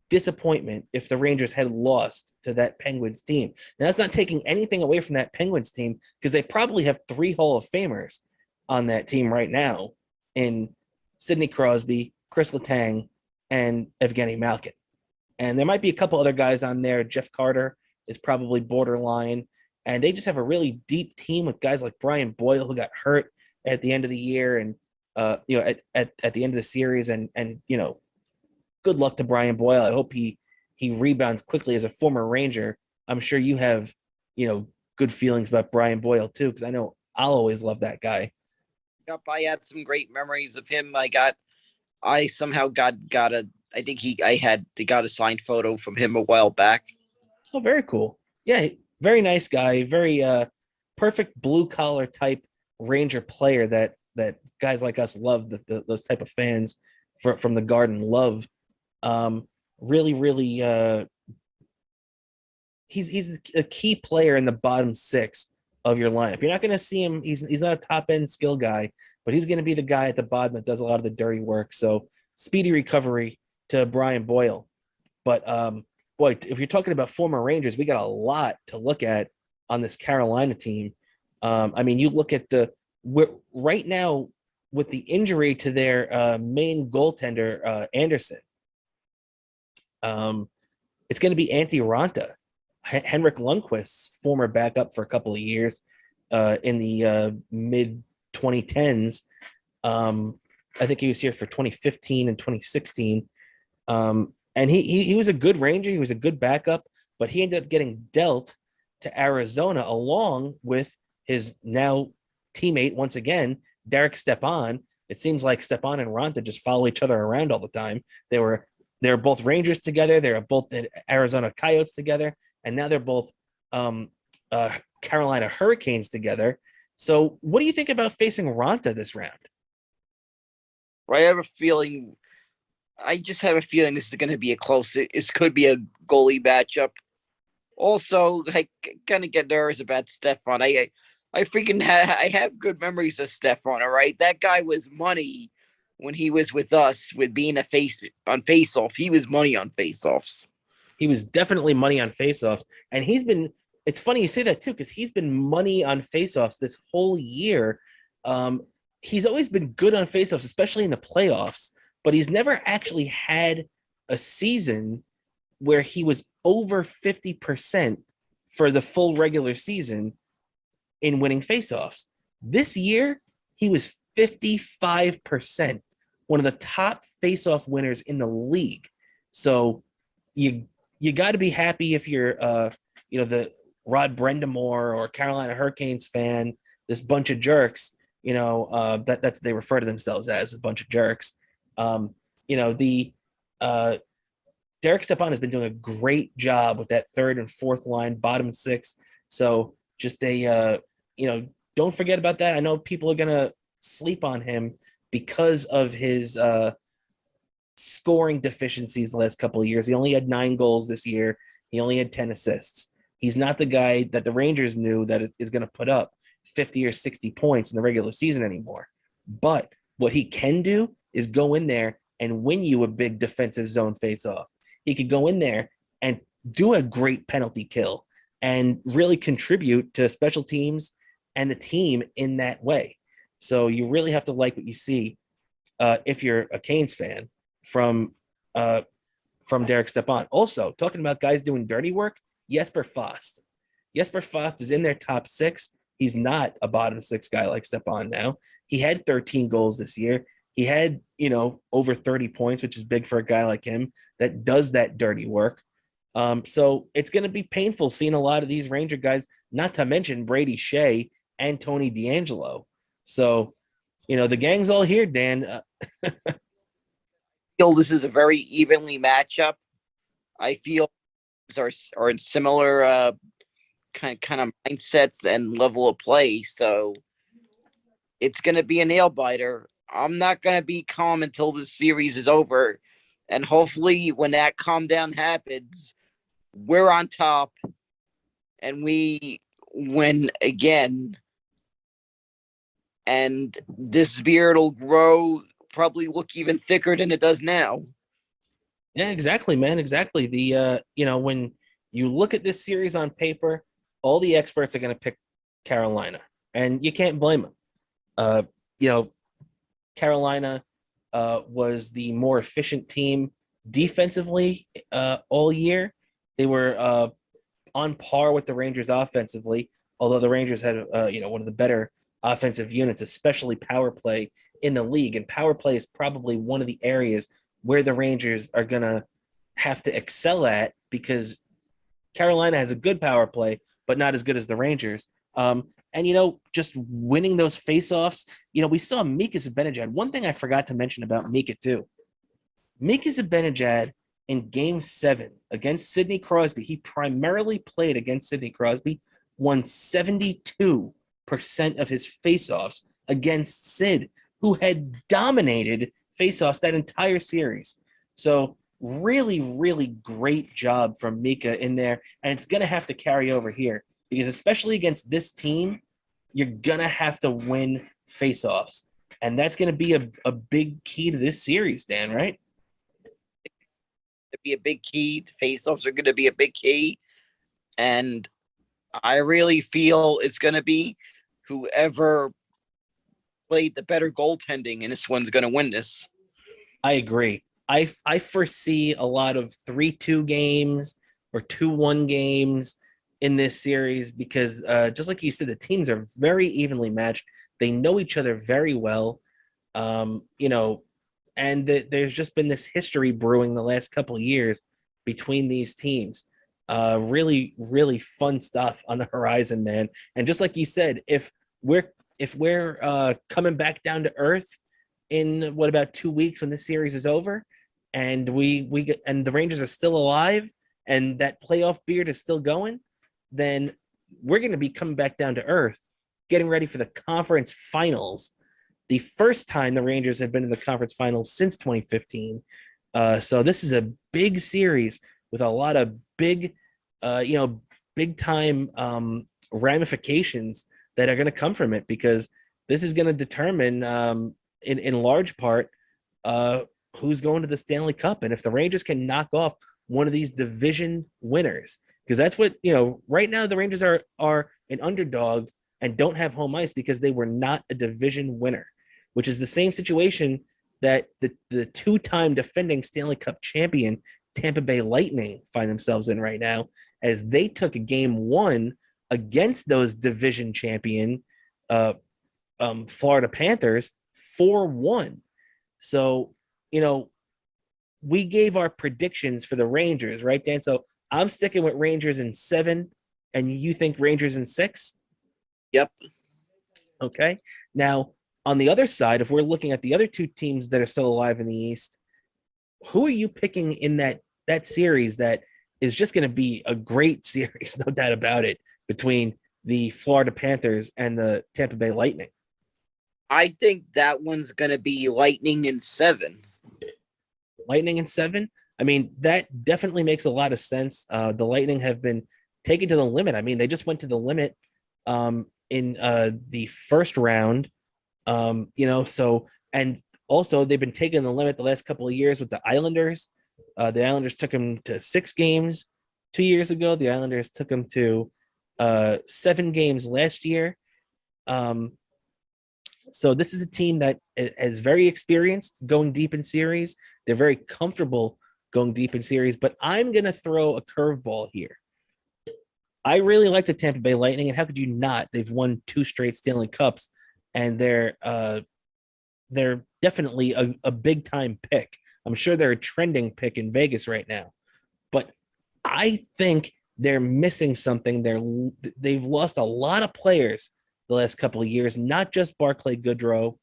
disappointment if the Rangers had lost to that Penguins team. Now, that's not taking anything away from that Penguins team, because they probably have 3 Hall of Famers on that team right now in Sidney Crosby, Chris Letang, and Evgeny Malkin. And there might be a couple other guys on there. Jeff Carter is probably borderline. And they just have a really deep team with guys like Brian Boyle, who got hurt at the end of the year and at the end of the series. And good luck to Brian Boyle. I hope he rebounds quickly. As a former Ranger, I'm sure you have, good feelings about Brian Boyle too, because I know I'll always love that guy. Yep, I had some great memories of him. I somehow got a signed photo from him a while back. Oh, very cool. Yeah, very nice guy. Very perfect blue collar type Ranger player that guys like us love. Those type of fans from the Garden love. Really, really, he's a key player in the bottom 6 of your lineup. You're not going to see him. He's not a top end skill guy, but he's going to be the guy at the bottom that does a lot of the dirty work. So speedy recovery to Brian Boyle. But boy, if you're talking about former Rangers, we got a lot to look at on this Carolina team. I mean, you look at right now with the injury to their main goaltender, Anderson. It's going to be Antti Ranta, Henrik Lundqvist's former backup for a couple of years in the mid 2010s. I think he was here for 2015 and 2016. And he was a good Ranger. He was a good backup, but he ended up getting dealt to Arizona along with his now teammate, once again, Derek Stepan. It seems like Stepan and Ranta just follow each other around all the time. They were both Rangers together. They were both the Arizona Coyotes together. And now they're both Carolina Hurricanes together. So, what do you think about facing Ronta this round? I have a feeling. I just have a feeling this is going to be a close. This could be a goalie matchup. Also, I kind of get nervous about Stefan. I freaking I have good memories of Stefan. All right, that guy was money when he was with us, with being a face on face-off. He was money on face-offs. He was definitely money on faceoffs, and he's been. It's funny you say that too, because he's been money on faceoffs this whole year. Um, he's always been good on faceoffs, especially in the playoffs, but he's never actually had a season where he was over 50% for the full regular season in winning faceoffs. This year, he was 55%, one of the top faceoff winners in the league. So you got to be happy if you're the Rod Brendamore or Carolina Hurricanes fan, this bunch of jerks, that's they refer to themselves as a bunch of jerks. The Derek Stepan has been doing a great job with that third and fourth line, bottom six. So just don't forget about that. I know people are gonna sleep on him because of his scoring deficiencies the last couple of years. He only had 9 goals this year. He only had 10 assists. He's not the guy that the Rangers knew that is going to put up 50 or 60 points in the regular season anymore. But what he can do is go in there and win you a big defensive zone faceoff. He could go in there and do a great penalty kill and really contribute to special teams and the team in that way. So you really have to like what you see if you're a Canes fan from Derek Stepan. Also, talking about guys doing dirty work, Jesper Fast. Jesper Fast is in their top 6. He's not a bottom 6 guy like Stepan now. He had 13 goals this year. He had, over 30 points, which is big for a guy like him that does that dirty work. So it's going to be painful seeing a lot of these Ranger guys, not to mention Brady Shea and Tony DeAngelo. So, the gang's all here, Dan. Feel this is a very evenly matchup. I feel are in similar kind of mindsets and level of play, so it's going to be a nail biter. I'm not going to be calm until the series is over, and hopefully, when that calm down happens, we're on top and we win again. And this beard will grow, probably look even thicker than it does now. Yeah, exactly, man. Exactly. When you look at this series on paper, all the experts are going to pick Carolina, and you can't blame them. Carolina was the more efficient team defensively all year. They were on par with the Rangers offensively, although the Rangers had one of the better offensive units, especially power play in the league. And power play is probably one of the areas where the Rangers are going to have to excel at, because Carolina has a good power play, but not as good as the Rangers. Just winning those faceoffs, we saw Mika Zibanejad. One thing I forgot to mention about Mika too. Mika Zibanejad in Game 7 against Sidney Crosby, he primarily played against Sidney Crosby, won 72% of his faceoffs against Sid, who had dominated faceoffs that entire series. So really, really great job from Mika in there. And it's going to have to carry over here, because especially against this team, you're going to have to win faceoffs. And that's going to be a big key to this series, Dan, right? To be a big key. Faceoffs are going to be a big key. And I really feel it's going to be whoever played the better goaltending, and this one's going to win this. I agree. I foresee a lot of 3-2 games or 2-1 games in this series, because just like you said, the teams are very evenly matched. They know each other very well. And there's just been this history brewing the last couple of years between these teams. Really, really fun stuff on the horizon, man. And just like you said, if we're coming back down to earth in about 2 weeks when this series is over, and and the Rangers are still alive, and that playoff beard is still going, then we're going to be coming back down to earth, getting ready for the conference finals. The first time the Rangers have been in the conference finals since 2015. So this is a big series with a lot of big, big time ramifications that are going to come from it, because this is going to determine, in large part, who's going to the Stanley Cup. And if the Rangers can knock off one of these division winners, because that's what, right now the Rangers are an underdog and don't have home ice because they were not a division winner, which is the same situation that the two-time defending Stanley Cup champion Tampa Bay Lightning find themselves in right now, as they took a game one against those division champion Florida Panthers 4-1. So, we gave our predictions for the Rangers, right, Dan? So I'm sticking with Rangers in 7, and you think Rangers in 6? Yep. Okay. Now, on the other side, if we're looking at the other two teams that are still alive in the East, who are you picking in that series that is just going to be a great series, no doubt about it, between the Florida Panthers and the Tampa Bay Lightning? I think that one's going to be Lightning in 7. Lightning in 7? I mean, that definitely makes a lot of sense. The Lightning have been taken to the limit. I mean, they just went to the limit in the first round. So, and also they've been taking the limit the last couple of years with the Islanders. The Islanders took them to 6 games 2 years ago. The Islanders took them to 7 games last year. So this is a team that is very experienced going deep in series. They're very comfortable going deep in series, but I'm going to throw a curveball here. I really like the Tampa Bay Lightning, and how could you not? They've won 2 straight Stanley Cups, and they're definitely a big time pick. I'm sure they're a trending pick in Vegas right now, but I think they're missing something. They've lost a lot of players the last couple of years, not just Barclay Goodrow.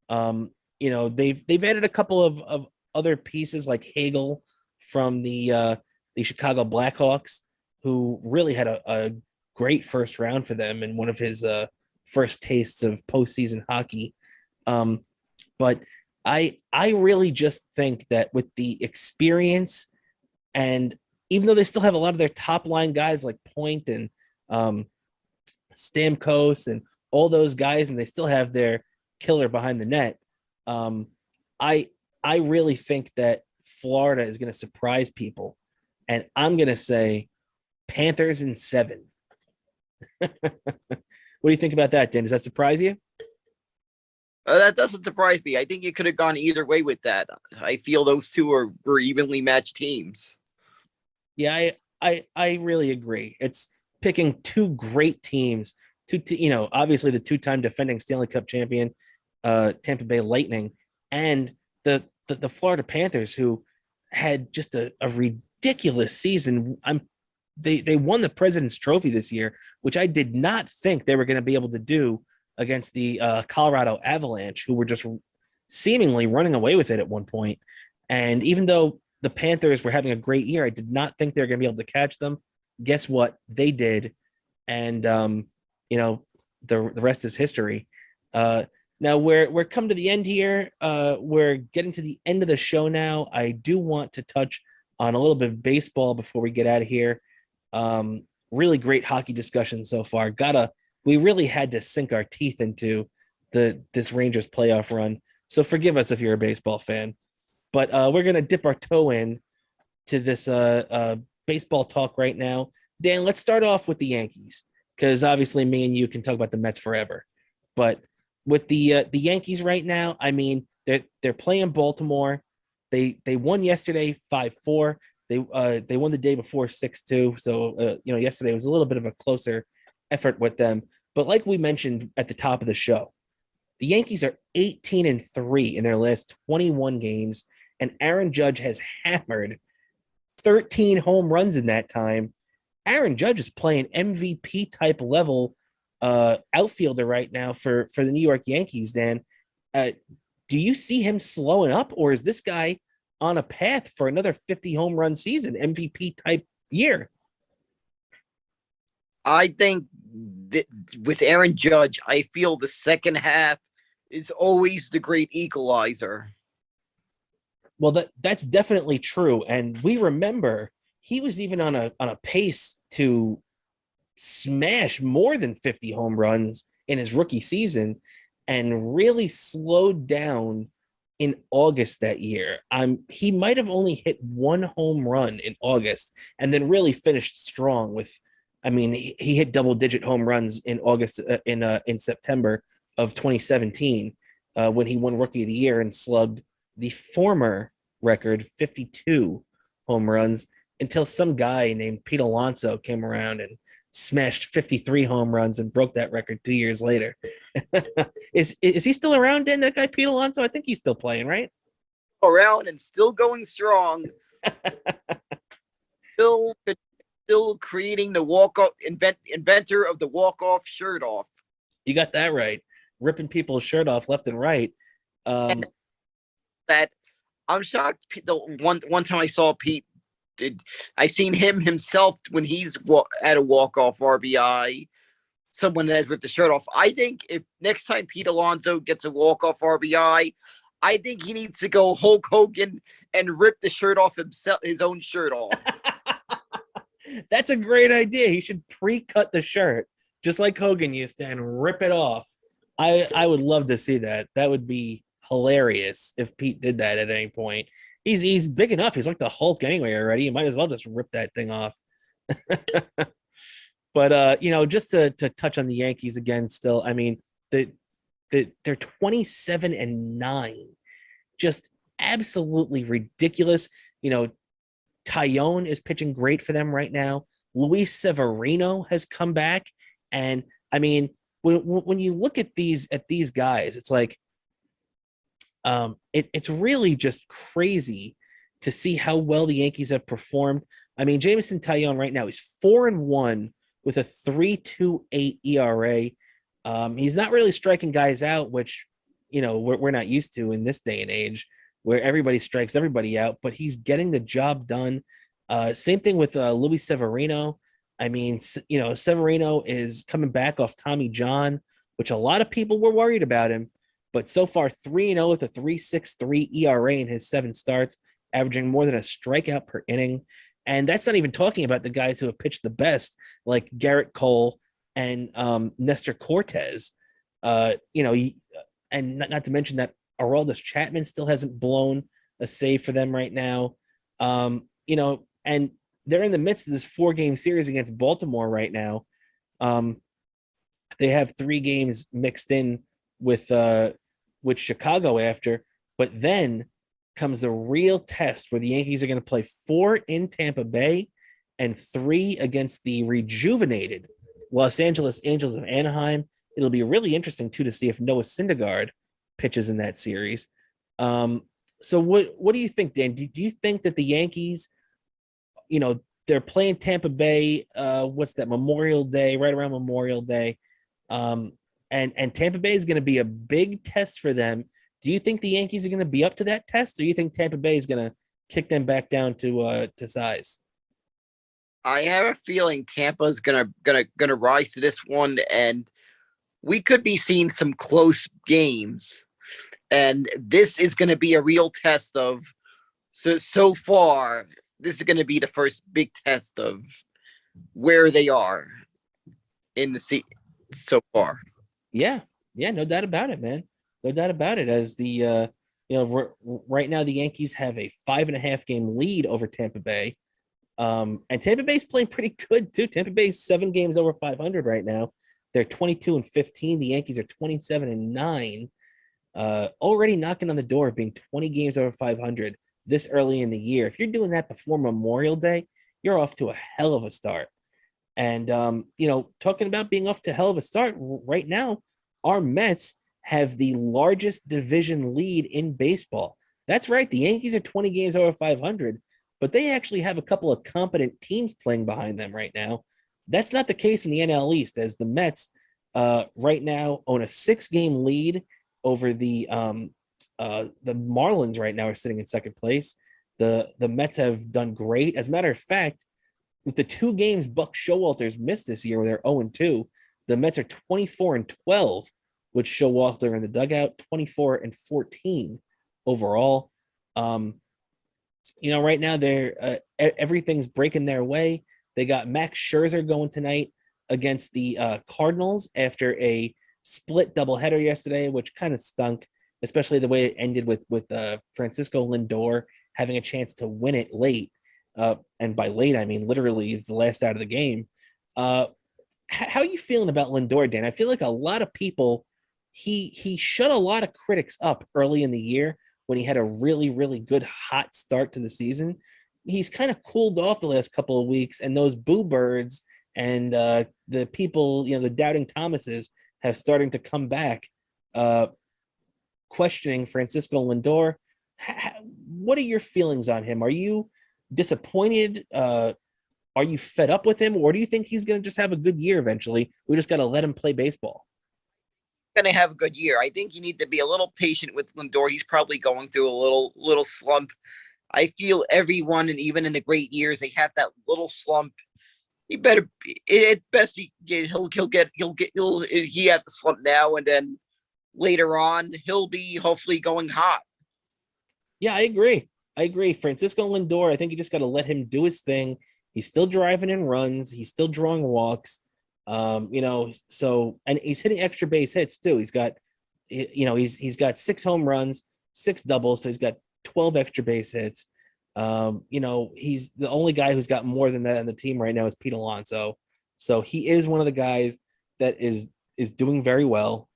They've added a couple of other pieces like Hagel from the Chicago Blackhawks, who really had a great first round for them and one of his first tastes of postseason hockey. But I really just think that with the experience, and even though they still have a lot of their top line guys like Point and Stamkos and all those guys, and they still have their killer behind the net, I really think that Florida is going to surprise people, and I'm going to say Panthers in 7. What do you think about that, Dan? Does that surprise you? That doesn't surprise me. I think it could have gone either way with that. I feel those two were evenly matched teams. Yeah, I really agree. It's picking 2 great teams. Obviously the 2-time defending Stanley Cup champion, Tampa Bay Lightning, and the Florida Panthers, who had just a ridiculous season. They won the President's Trophy this year, which I did not think they were going to be able to do against the Colorado Avalanche, who were just seemingly running away with it at one point. And even though the Panthers were having a great year, I did not think they were going to be able to catch them. Guess what? They did. And, the rest is history. Now we're come to the end here. We're getting to the end of the show now. I do want to touch on a little bit of baseball before we get out of here. Really great hockey discussion so far. We really had to sink our teeth into this Rangers playoff run. So forgive us if you're a baseball fan, but we're going to dip our toe in to this baseball talk right now. Dan, let's start off with the Yankees, because obviously me and you can talk about the Mets forever. But with the Yankees right now, I mean, they're playing Baltimore. They won yesterday 5-4. They won the day before 6-2. So yesterday was a little bit of a closer effort with them. But like we mentioned at the top of the show, the Yankees are 18-3 in their last 21 games, and Aaron Judge has hammered 13 home runs in that time. Aaron Judge is playing MVP type level outfielder right now for the New York Yankees, Dan. Do you see him slowing up, or is this guy on a path for another 50 home run season, MVP type year? I think with Aaron Judge, I feel the second half is always the great equalizer. Well, that's definitely true, and we remember he was even on a pace to smash more than 50 home runs in his rookie season, and really slowed down in August that year. He might have only hit one home run in August, and then really finished strong with. I mean, he hit double-digit home runs in August in September of 2017 when he won Rookie of the Year and slugged the former record 52 home runs until some guy named Pete Alonso came around and smashed 53 home runs and broke that record 2 years later. Is he still around, Dan, that guy Pete Alonso? I think he's still playing, right? Around and still going strong. Still creating the walk-off inventor of the walk-off shirt off. You got that right. Ripping people's shirt off left and right. And that I'm shocked. The one time I saw Pete, I seen him himself when he's at a walk-off RBI. Someone that has ripped the shirt off. I think if next time Pete Alonso gets a walk-off RBI, I think he needs to go Hulk Hogan and rip the shirt off himself, his own shirt off. That's a great idea. He should pre-cut the shirt, just like Hogan used to, and rip it off. I would love to see that. That would be hilarious if Pete did that at any point. He's big enough. He's like the Hulk anyway already. You might as well just rip that thing off. But just to touch on the Yankees again, still, I mean, they're 27-9, just absolutely ridiculous. Tyone is pitching great for them right now. Luis Severino has come back, and I mean, when you look at these guys, it's like, it's really just crazy to see how well the Yankees have performed. I mean, Jameson Taillon right now is 4-1 with a 3.28 ERA. He's not really striking guys out, which we're not used to in this day and age, where everybody strikes everybody out. But he's getting the job done. Same thing with Luis Severino. I mean, Severino is coming back off Tommy John, which a lot of people were worried about him. But so far, 3-0 with a 3.63 ERA in his 7 starts, averaging more than a strikeout per inning. And that's not even talking about the guys who have pitched the best, like Garrett Cole and Nestor Cortez. And not to mention that Aroldis Chapman still hasn't blown a save for them right now. And they're in the midst of this 4-game series against Baltimore right now. They have 3 games mixed in with Chicago after, but then comes a real test where the Yankees are going to play 4 in Tampa Bay and 3 against the rejuvenated Los Angeles Angels of Anaheim. It'll be really interesting too to see if Noah Syndergaard pitches in that series. So what do you think, Dan? Do you think that the Yankees, they're playing Tampa Bay, what's that, Memorial Day, right around Memorial Day, and Tampa Bay is going to be a big test for them. Do you think the Yankees are going to be up to that test, or do you think Tampa Bay is going to kick them back down to size? I have a feeling Tampa's gonna rise to this one, and we could be seeing some close games. And this is going to be a real test of. So far, this is going to be the first big test of where they are in the season so far. Yeah, no doubt about it, man. No doubt about it. As the right now the Yankees have a 5.5 game lead over Tampa Bay, and Tampa Bay's playing pretty good too. Tampa Bay's 7 games over 500 right now. They're 22-15. The Yankees are 27-9, already knocking on the door of being 20 games over 500 this early in the year. If you're doing that before Memorial Day, you're off to a hell of a start. And talking about being off to a hell of a start right now, our Mets have the largest division lead in baseball. That's right. The Yankees are 20 games over 500, but they actually have a couple of competent teams playing behind them right now. That's not the case in the NL East, as the Mets right now own a 6-game lead over the Marlins. Right now are sitting in second place. The Mets have done great. As a matter of fact, with the 2 games Buck Showalter's missed this year, where they're 0-2, The Mets are 24-12 with Showalter in the dugout, 24-14 overall. Right now they're everything's breaking their way. They got Max Scherzer going tonight against the Cardinals after a split doubleheader yesterday, which kind of stunk, especially the way it ended with Francisco Lindor having a chance to win it late. And by late, I mean literally it's the last out of the game. How are you feeling about Lindor, Dan? I feel like a lot of people, he shut a lot of critics up early in the year when he had a really, really good hot start to the season. He's kind of cooled off the last couple of weeks, and those boo birds and the people, the doubting Thomases have starting to come back, questioning Francisco Lindor. What are your feelings on him? Are you disappointed? Are you fed up with him, or do you think he's going to just have a good year eventually? We just got to let him play baseball. Going to have a good year. I think you need to be a little patient with Lindor. He's probably going through a little slump. I feel everyone, and even in the great years, they have that little slump. He better, at best, he have the slump now, and then later on, he'll be hopefully going hot. Yeah, I agree. Francisco Lindor, I think you just got to let him do his thing. He's still driving in runs. He's still drawing walks. So, and he's hitting extra base hits too. He's got 6 home runs, 6 doubles. So he's got 12 extra base hits. He's the only guy who's got more than that on the team right now is Pete Alonso. So he is one of the guys that is doing very well.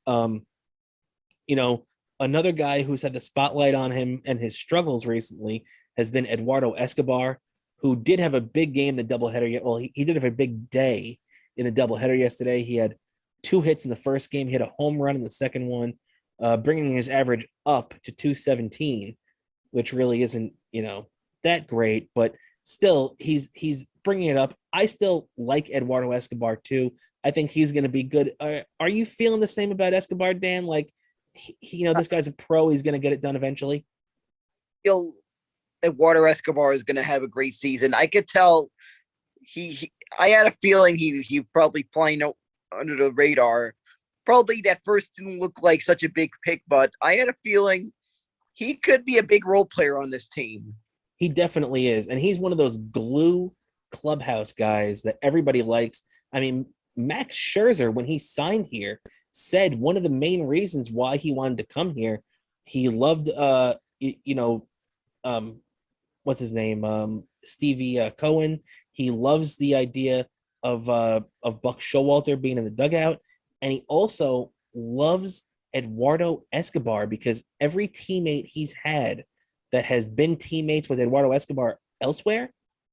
Another guy who's had the spotlight on him and his struggles recently has been Eduardo Escobar, who did have a big game the doubleheader. Well, he did have a big day in the doubleheader yesterday. He had 2 hits in the first game. He had a home run in the second one, bringing his average up to 217, which really isn't, that great, but still he's bringing it up. I still like Eduardo Escobar too. I think he's going to be good. Are you feeling the same about Escobar, Dan? Like, this guy's a pro. He's going to get it done eventually. Eduardo Escobar is going to have a great season. I could tell I had a feeling he probably flying under the radar. Probably that first didn't look like such a big pick, but I had a feeling he could be a big role player on this team. He definitely is. And he's one of those glue clubhouse guys that everybody likes. I mean, Max Scherzer, when he signed here, said one of the main reasons why he wanted to come here, he loved, what's his name? Stevie Cohen. He loves the idea of Buck Showalter being in the dugout. And he also loves Eduardo Escobar because every teammate he's had that has been teammates with Eduardo Escobar elsewhere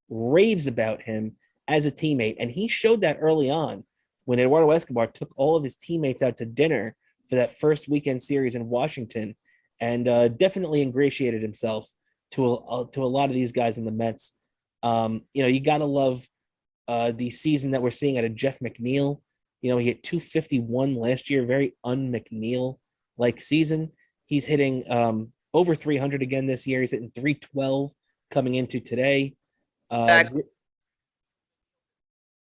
raves about him as a teammate. And he showed that early on when Eduardo Escobar took all of his teammates out to dinner for that first weekend series in Washington, and definitely ingratiated himself to a lot of these guys in the Mets. You got to love the season that we're seeing out of Jeff McNeil. He hit 251 last year, very un-McNeil-like season. He's hitting over 300 again this year. He's hitting 312 coming into today.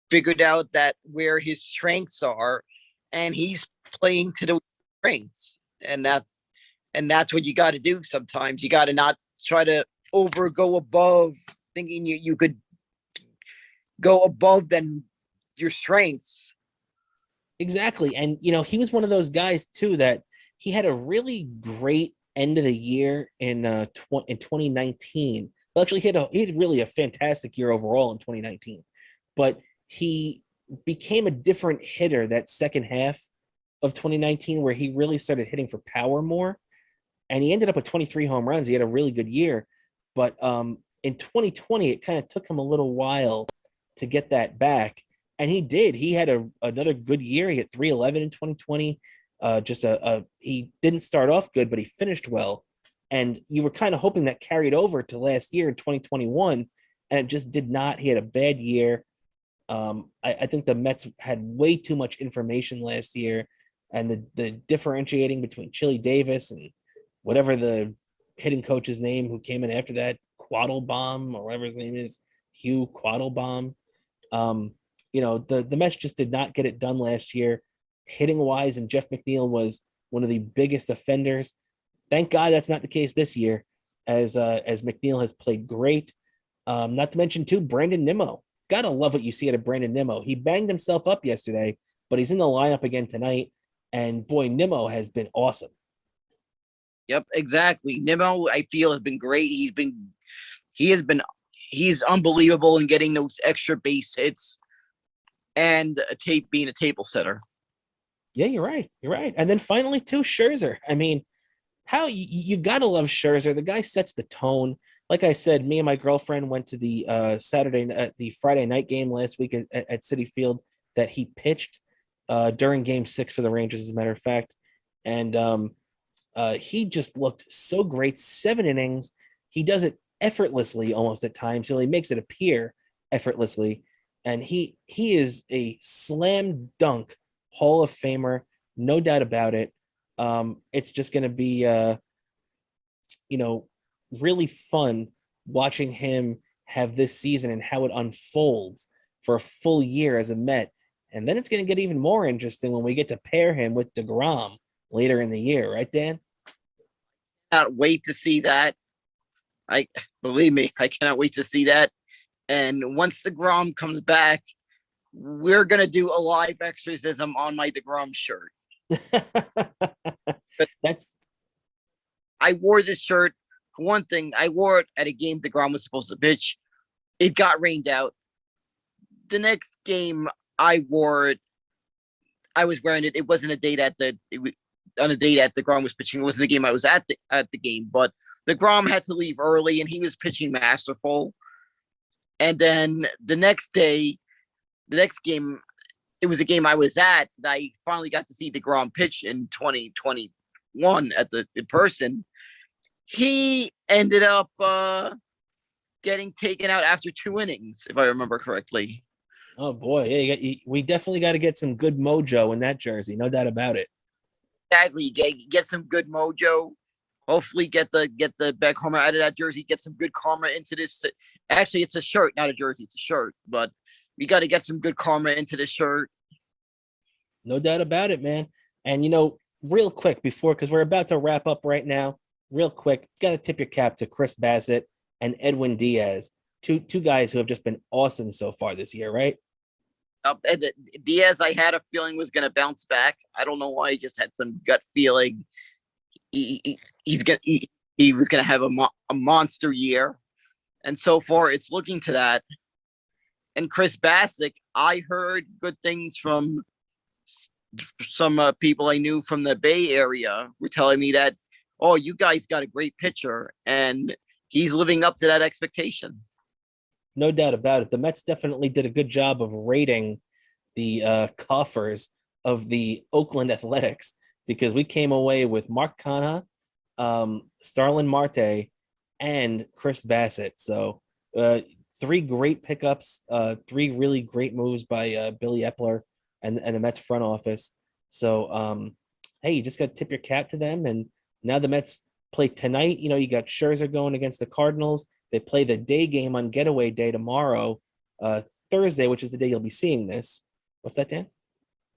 Figured out that where his strengths are, and he's playing to the strengths, and that's what you got to do. Sometimes you got to not try to go above, thinking you could go above than your strengths. Exactly. And he was one of those guys too that he had a really great end of the year in 2019. Well, actually, he had really a fantastic year overall in 2019, but he became a different hitter that second half of 2019, where he really started hitting for power more, and he ended up with 23 home runs. He had a really good year, but in 2020, it kind of took him a little while to get that back, and he did. He had another good year. He hit 311 in 2020. He didn't start off good, but he finished well. And you were kind of hoping that carried over to last year in 2021, and it just did not. He had a bad year. I think the Mets had way too much information last year, and the differentiating between Chili Davis and whatever the hitting coach's name who came in after that, Quattlebaum or whatever his name is, Hugh Quattlebaum. the Mets just did not get it done last year, hitting wise, and Jeff McNeil was one of the biggest offenders. Thank God that's not the case this year, as McNeil has played great. Not to mention too, Brandon Nimmo. Gotta love what you see out of Brandon Nimmo. He banged himself up yesterday, but he's in the lineup again tonight. And boy, Nimmo has been awesome. Yep, exactly. Nimmo, I feel, has been great. He's unbelievable in getting those extra base hits and being a table setter. Yeah, you're right. You're right. And then finally, too, Scherzer. I mean, how you gotta love Scherzer. The guy sets the tone. Like I said, me and my girlfriend went to the the Friday night game last week at Citi Field that he pitched during Game 6 for the Rangers, as a matter of fact, and he just looked so great. 7 innings. He does it effortlessly, almost at times. He makes it appear effortlessly, and he is a slam dunk Hall of Famer, no doubt about it. It's just going to be, really fun watching him have this season and how it unfolds for a full year as a Met. And then it's going to get even more interesting when we get to pair him with DeGrom later in the year, right, Dan? Cannot wait to see that. Believe me, I cannot wait to see that. And once DeGrom comes back, we're gonna do a live exorcism on my DeGrom shirt. I wore this shirt. For one thing, I wore it at a game DeGrom was supposed to pitch. It got rained out. The next game I wore it. I was wearing it. It wasn't a date on a date that DeGrom was pitching. It wasn't the game I was at the game, but DeGrom had to leave early and he was pitching masterful. And then the next day, the next game, it was a game I was at that I finally got to see DeGrom pitch in 2021 in person. He ended up getting taken out after 2 innings, if I remember correctly. Oh boy, yeah, we definitely got to get some good mojo in that jersey, no doubt about it. Exactly, get some good mojo. Hopefully, get the back karma out of that jersey. Get some good karma into this. Actually, it's a shirt, not a jersey. It's a shirt, but we got to get some good karma into this shirt. No doubt about it, man. And real quick because we're about to wrap up right now. Real quick, got to tip your cap to Chris Bassitt and Edwin Diaz, two guys who have just been awesome so far this year, right? Diaz, I had a feeling was going to bounce back. I don't know why. I just had some gut feeling. He was going to have a monster year, and so far it's looking to that. And Chris Bassitt, I heard good things from some people I knew from the Bay Area were telling me that, oh, you guys got a great pitcher, and he's living up to that expectation. No doubt about it. The Mets definitely did a good job of rating the coffers of the Oakland Athletics, because we came away with Mark Canha, Starlin Marte, and Chris Bassitt. So 3 great pickups, 3 really great moves by Billy Epler and the Mets front office. So, hey, you just got to tip your cap to them. And now the Mets play tonight. You got Scherzer going against the Cardinals. They play the day game on Getaway Day tomorrow, Thursday, which is the day you'll be seeing this. What's that, Dan?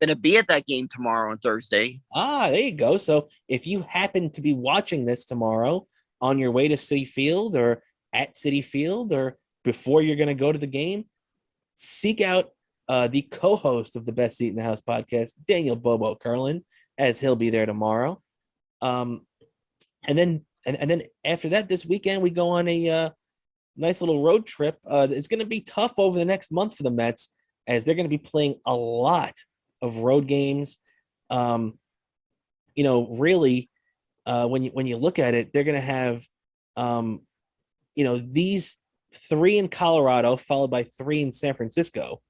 Going to be at that game tomorrow on Thursday. There you go. So if you happen to be watching this tomorrow on your way to Citi Field or at Citi Field or before you're going to go to the game, seek out the co-host of the Best Seat in the House podcast, Daniel Bobo Kurlan, as he'll be there tomorrow. And then after that, this weekend, we go on a nice little road trip. It's going to be tough over the next month for the Mets, as they're going to be playing a lot of road games. Really, when you look at it, they're going to have, these 3 in Colorado, followed by 3 in San Francisco.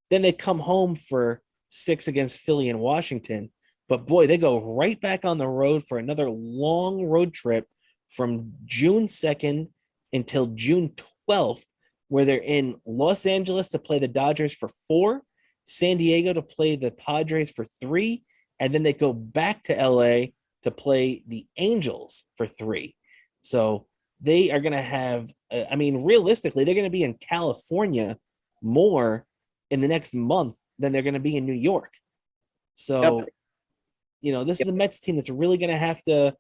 Then they come home for 6 against Philly and Washington. But boy, they go right back on the road for another long road trip from June 2nd until June 12th, where they're in Los Angeles to play the Dodgers for 4, San Diego to play the Padres for 3, and then they go back to LA to play the Angels for 3. So they are going to have, realistically, they're going to be in California more in the next month than they're going to be in New York. So, Yep. This is a Mets team that's really going to have to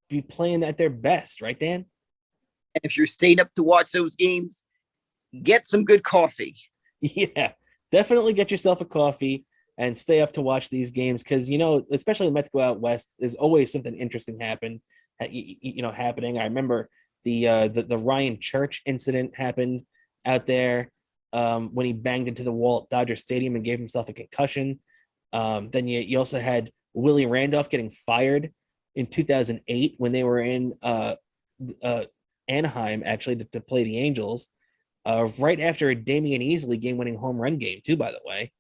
be playing at their best, right, Dan? And if you're staying up to watch those games, get some good coffee. Yeah, definitely get yourself a coffee and stay up to watch these games because especially the Mets go out west. There's always something interesting happening. I remember the Ryan Church incident happened out there when he banged into the wall at Dodger Stadium and gave himself a concussion. Then you also had Willie Randolph getting fired in 2008 when they were in Anaheim actually to play the Angels. Right after a Damian Easley game-winning home run game, too, by the way.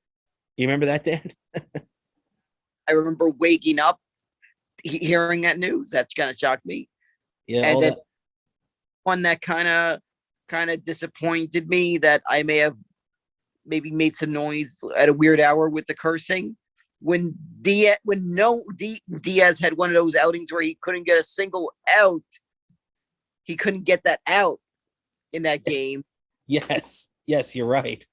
You remember that, Dan? I remember waking up, hearing that news. That kind of shocked me. Yeah, and then one that kind of disappointed me that I may have maybe made some noise at a weird hour with the cursing. When Diaz had one of those outings where he couldn't get a single out, he couldn't get that out in that game. Yes, you're right.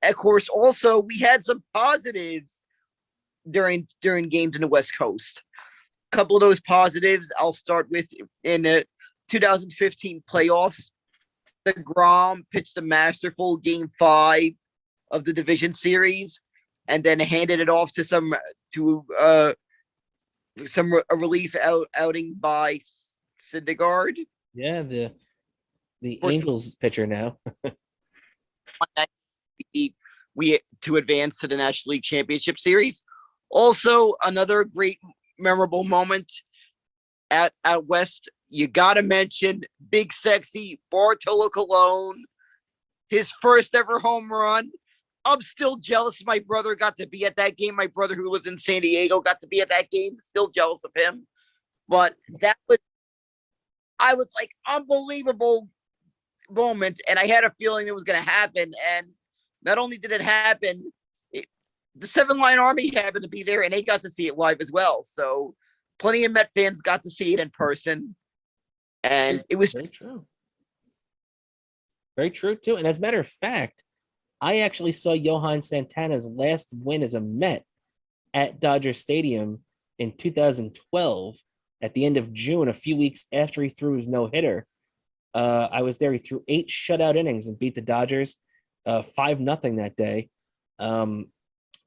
Of course, also we had some positives during games in the West Coast. A couple of those positives I'll start with in the 2015 playoffs. DeGrom pitched a masterful Game 5 of the division series, and then handed it off to a relief outing by Syndergaard. Yeah, the Angels pitcher now. we to advance to the National League Championship Series. Also, another great memorable moment out west. You got to mention Big Sexy Bartolo Colon, his first ever home run. I'm still jealous my brother got to be at that game. My brother who lives in San Diego got to be at that game. Still jealous of him. But I was like, unbelievable moment. And I had a feeling it was going to happen. And not only did it happen, the 7-Line Army happened to be there and they got to see it live as well. So plenty of Met fans got to see it in person. And it was very true. Very true, too. And as a matter of fact, I actually saw Johan Santana's last win as a Met at Dodger Stadium in 2012 at the end of June, a few weeks after he threw his no-hitter. I was there. He threw 8 shutout innings and beat the Dodgers 5-0 that day. And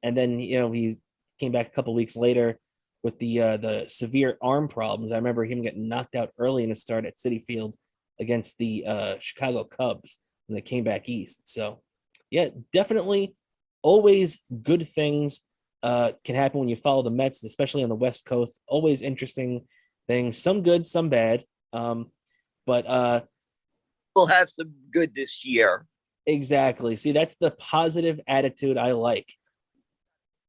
then, he came back a couple weeks later with the severe arm problems. I remember him getting knocked out early in the start at Citi Field against the Chicago Cubs when they came back east. So, yeah, definitely always good things can happen when you follow the Mets, especially on the West Coast. Always interesting things, some good, some bad. But we'll have some good this year. Exactly. See, that's the positive attitude I like.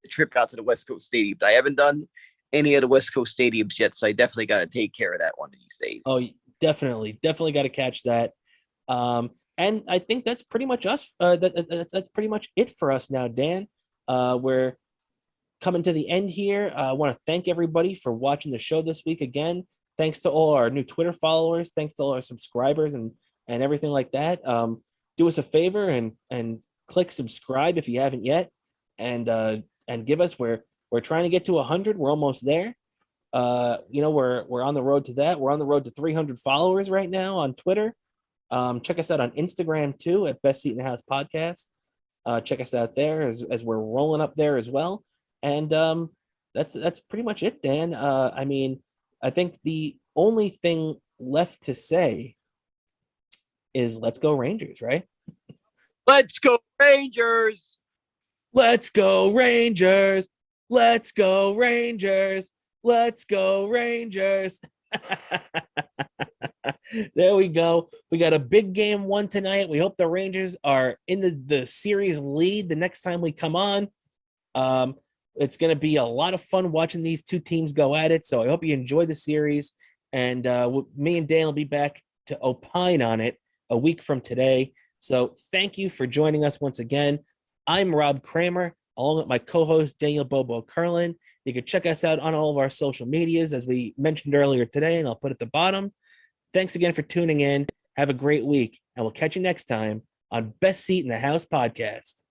The trip out to the West Coast stadiums. I haven't done any of the West Coast stadiums yet, so I definitely got to take care of that one of these days. Oh, definitely got to catch that. And I think that's pretty much us. That's pretty much it for us now, Dan. We're coming to the end here. I want to thank everybody for watching the show this week again. Thanks to all our new Twitter followers. Thanks to all our subscribers and everything like that. Do us a favor and click subscribe if you haven't yet, and give us. We're trying to get to 100. We're almost there. We're on the road to that. We're on the road to 300 followers right now on Twitter. Check us out on Instagram too at Best Seat in the House Podcast. Check us out there as we're rolling up there as well. And that's pretty much it, Dan. I think the only thing left to say is let's go Rangers, right? Let's go Rangers! Let's go Rangers! Let's go Rangers! Let's go Rangers! There we go. We got a big game 1 tonight. We hope the Rangers are in the series lead the next time we come on. It's going to be a lot of fun watching these two teams go at it. So I hope you enjoy the series. And me and Dan will be back to opine on it a week from today. So thank you for joining us once again. I'm Rob Cramer, along with my co-host Daniel Bobo Kurlan. You can check us out on all of our social medias, as we mentioned earlier today, and I'll put at the bottom. Thanks again for tuning in. Have a great week, and we'll catch you next time on Best Seat in the House podcast.